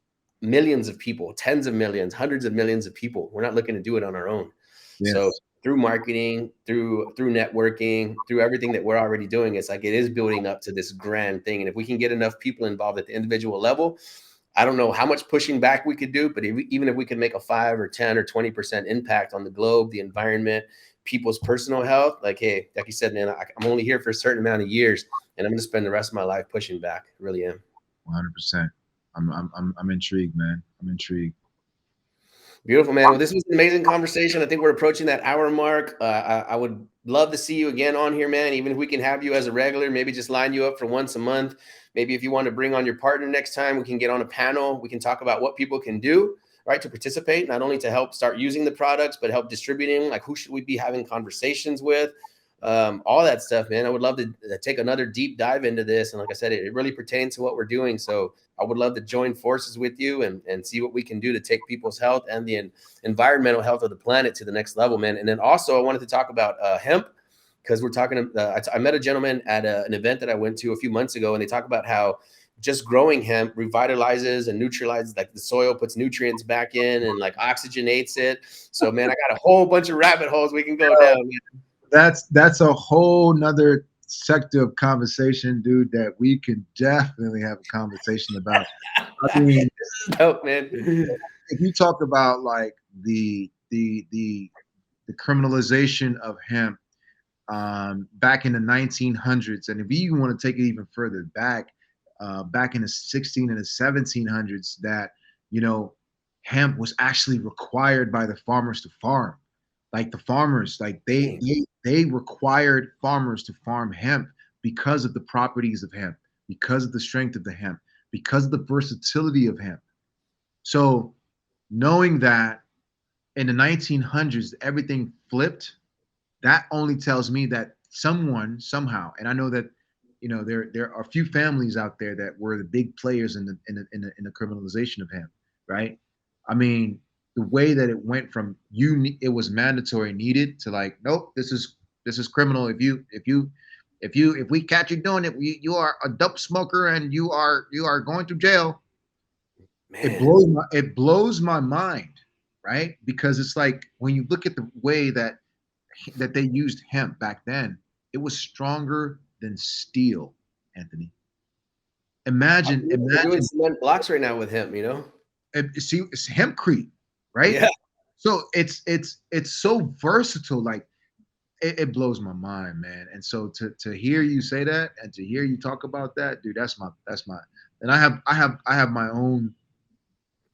millions of people, tens of millions, hundreds of millions of people. We're not looking to do it on our own. Yes. So through marketing, through networking, through everything that we're already doing, it's like it is building up to this grand thing. And if we can get enough people involved at the individual level, I don't know how much pushing back we could do, but even if we could make a 5 or 10 or 20% impact on the globe, the environment, people's personal health, like, hey, like you said, man, I'm only here for a certain amount of years, and I'm going to spend the rest of my life pushing back. I really am. 100%. I'm intrigued, man. I'm intrigued. Beautiful, man. Well, this was an amazing conversation. I think we're approaching that hour mark. I would love to see you again on here, man. Even if we can have you as a regular, maybe just line you up for once a month. Maybe if you want to bring on your partner next time, we can get on a panel. We can talk about what people can do, right, to participate, not only to help start using the products, but help distributing. Like, who should we be having conversations with? All that stuff, man. I would love to take another deep dive into this. And like I said, it really pertains to what we're doing. So I would love to join forces with you and see what we can do to take people's health and the environmental health of the planet to the next level, man. And then also I wanted to talk about hemp, because we're talking, I met a gentleman at an event that I went to a few months ago, and they talk about how just growing hemp revitalizes and neutralizes, like the soil, puts nutrients back in and like oxygenates it. So, man, I got a whole bunch of rabbit holes we can go down, man. That's a whole nother sector of conversation, dude, that we can definitely have a conversation about. I mean, this is dope, man. If you talk about like the criminalization of hemp back in the 1900s, and if you want to take it even further back, back in the 16 and the 1700s, that, you know, hemp was actually required by the farmers to farm. Like the farmers, like they required farmers to farm hemp because of the properties of hemp, because of the strength of the hemp, because of the versatility of hemp. So knowing that in the 1900s, everything flipped, that only tells me that someone, somehow, and I know that, you know, there are a few families out there that were the big players in the criminalization of hemp, right? I mean, the way that it went from it was mandatory needed to like, nope, this is criminal. If we catch you doing it, you are a dope smoker and you are going to jail. Man. It blows my mind, right? Because it's like when you look at the way that they used hemp back then, it was stronger than steel, Anthony. Imagine doing cement blocks right now with hemp, you know. See, it's hempcrete, right? Yeah. So it's so versatile. Like it blows my mind, man. And so to hear you say that and to hear you talk about that, dude, that's my. And I have my own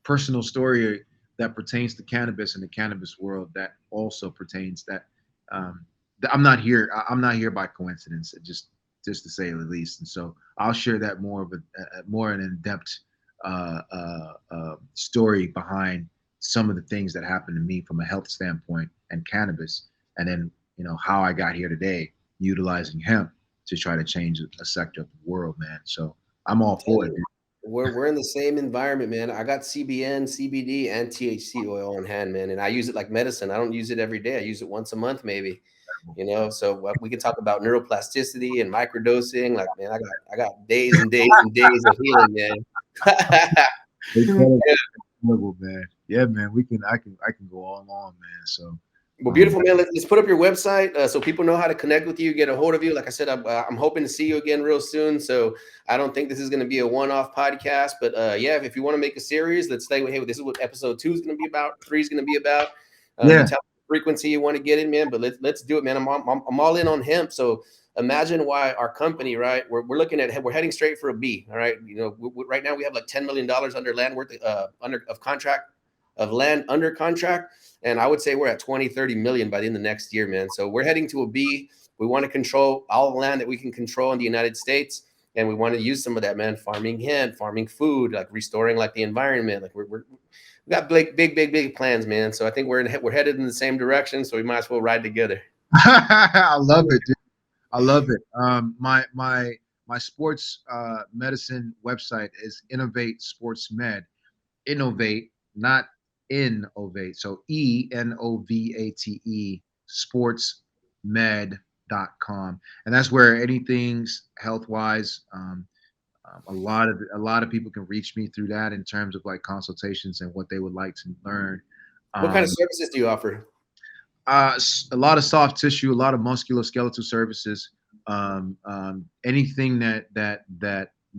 personal story that pertains to cannabis and the cannabis world that also pertains that. I'm not here by coincidence, just to say it at least. And so I'll share that more an in-depth story behind some of the things that happened to me from a health standpoint and cannabis, and then, you know, how I got here today utilizing hemp to try to change a sector of the world, man. So I'm all for it. we're in the same environment, man. I got CBN, CBD, and THC oil on hand, man, and I use it like medicine. I don't use it every day. I use it once a month, maybe. So we can talk about neuroplasticity and microdosing. Like, man, I got days and days and days of healing, man. Incredible, man. Yeah, man. I can go all on, man. So. Well, beautiful, man. Let's put up your website so people know how to connect with you, get a hold of you. Like I said, I'm hoping to see you again real soon. So I don't think this is going to be a one-off podcast, but yeah, if you want to make a series, let's say, hey, this is what episode 2 is going to be about, 3 is going to be about. You tell the frequency you want to get in, man. But let's do it, man. I'm all in on hemp. So imagine why our company, right? We're looking at, we're heading straight for a B. All right, right now we have like $10 million under land worth of contract of land under contract. And I would say we're at 20-30 million by the end of next year, man. So we're heading to a B. We want to control all the land that we can control in the United States. And we want to use some of that, man, farming hemp, farming food, like restoring like the environment. Like we got big plans, man. So I think we're headed in the same direction. So we might as well ride together. I love it, dude. I love it. My sports medicine website is Innovate Sports Med. Innovate, not Innovate. So ENOVATE sportsmed.com. And that's where anything's health-wise. A lot of people can reach me through that in terms of like consultations and what they would like to learn. What kind of services do you offer? A lot of soft tissue, a lot of musculoskeletal services. Anything that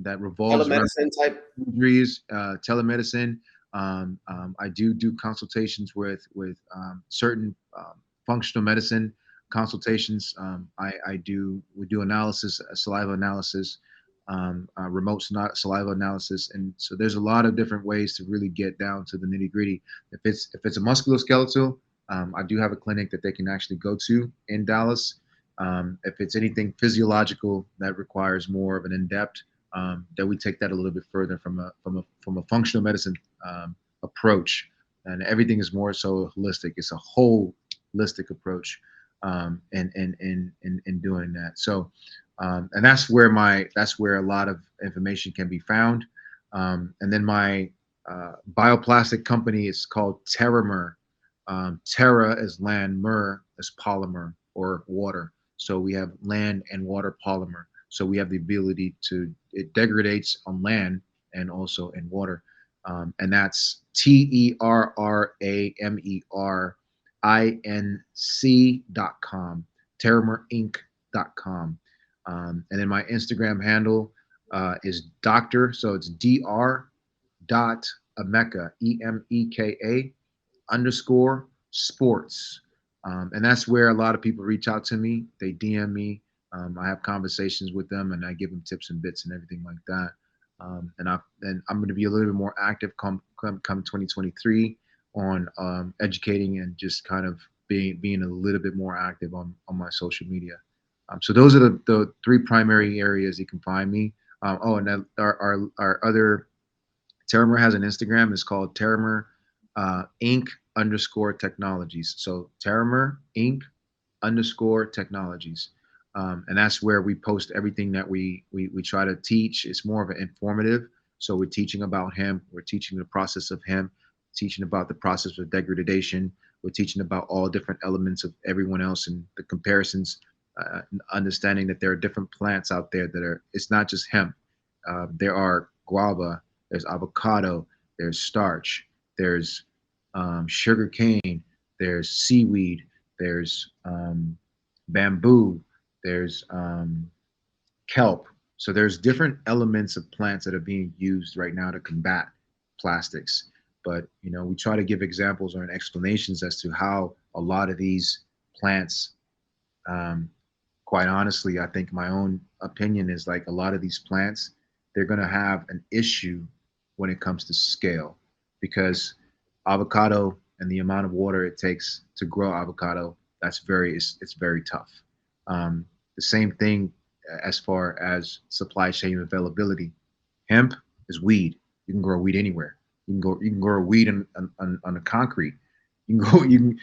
revolves around type injuries, telemedicine. I do consultations with certain functional medicine consultations. We do analysis, saliva analysis, remote saliva analysis, and so there's a lot of different ways to really get down to the nitty gritty. If it's a musculoskeletal, I do have a clinic that they can actually go to in Dallas. If it's anything physiological that requires more of an in-depth, that we take that a little bit further from a functional medicine approach, and everything is more so holistic. It's a holistic approach in doing that. So, and that's where a lot of information can be found. And then my bioplastic company is called Terramer. Terra is land, mer is polymer or water. So we have land and water polymer. So we have the ability it degrades on land and also in water. And that's TerramerInc.com, TerramerInc.com. And then my Instagram handle is Dr. So it's Dr. Emeka, EMEKA _sports. And that's where a lot of people reach out to me. They DM me. I have conversations with them and I give them tips and bits and everything like that. And I'm going to be a little bit more active come 2023 on educating and just kind of being a little bit more active on my social media. So those are the 3 primary areas you can find me. And then our other Terramer has an Instagram. It's called Terramer Inc._technologies. So Terramer Inc._technologies. And that's where we post everything that we try to teach. It's more of an informative. So we're teaching about hemp. We're teaching the process of hemp, teaching about the process of degradation. We're teaching about all different elements of everyone else and the comparisons, understanding that there are different plants out there it's not just hemp. There are guava, there's avocado, there's starch, there's sugar cane, there's seaweed, there's bamboo, there's kelp. So there's different elements of plants that are being used right now to combat plastics. But, we try to give examples or explanations as to how a lot of these plants, quite honestly, I think my own opinion is like a lot of these plants, they're going to have an issue when it comes to scale, because avocado and the amount of water it takes to grow avocado, it's very tough. The same thing as far as supply chain availability. Hemp is weed. You can grow weed anywhere. You can grow weed on a concrete. It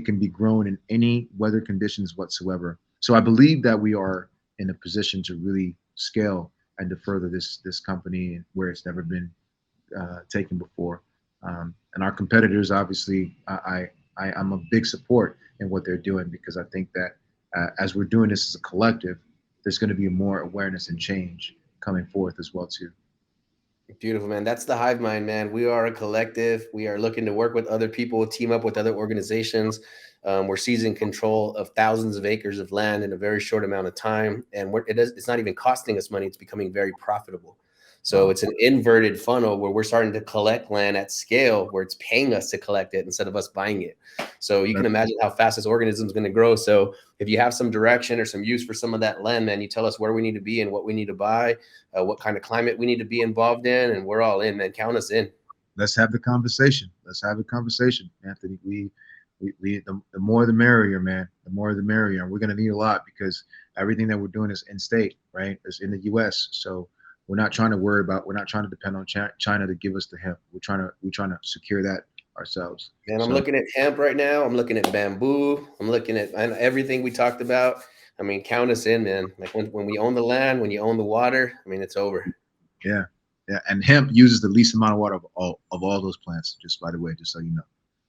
can be grown in any weather conditions whatsoever. So I believe that we are in a position to really scale and to further this company where it's never been taken before. And our competitors, obviously, I'm a big support in what they're doing, because I think that as we're doing this as a collective, there's going to be more awareness and change coming forth as well too. Beautiful, man. That's the hive mind, man. We are a collective. We are looking to work with other people, team up with other organizations. We're seizing control of thousands of acres of land in a very short amount of time. And it's not even costing us money. It's becoming very profitable. So it's an inverted funnel where we're starting to collect land at scale, where it's paying us to collect it instead of us buying it. So you can imagine how fast this organism is going to grow. So if you have some direction or some use for some of that land, man, you tell us where we need to be and what we need to buy, what kind of climate we need to be involved in, and we're all in, man. Count us in. Let's have the conversation. Let's have a conversation, Anthony. The more the merrier, man. The more the merrier. And we're going to need a lot, because everything that we're doing is in state, right? It's in the U.S. So we're not trying to depend on China to give us the hemp. We're trying to secure that ourselves. Man, I'm looking at hemp right now. I'm looking at bamboo. I'm looking at everything we talked about. I mean, count us in, man. Like when we own the land, when you own the water, I mean, it's over. Yeah. And hemp uses the least amount of water of all those plants. Just by the way, just so you know.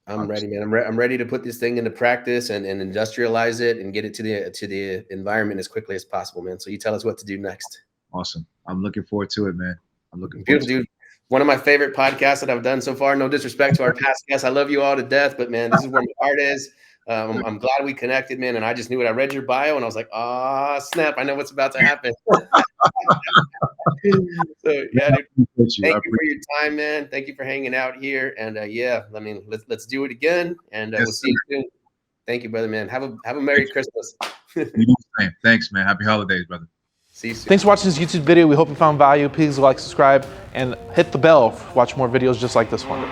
I'm ready, man. I'm ready to put this thing into practice and industrialize it and get it to the environment as quickly as possible, man. So you tell us what to do next. Awesome. I'm looking forward to it, man. I'm looking forward Beautiful, dude. One of my favorite podcasts that I've done so far. No disrespect to our past guests. I love you all to death, but man, this is where my heart is. I'm glad we connected, man. And I just knew it. I read your bio and I was like, oh, snap. I know what's about to happen. So yeah, dude, thank you for your time, man. Thank you for hanging out here. And yeah, I mean, let's do it again. And we'll see you soon. Thank you, brother, man. Have a Merry Christmas. You do the same. Thanks, man. Happy holidays, brother. See you soon. Thanks for watching this YouTube video. We hope you found value. Please like, subscribe, and hit the bell to watch more videos just like this one.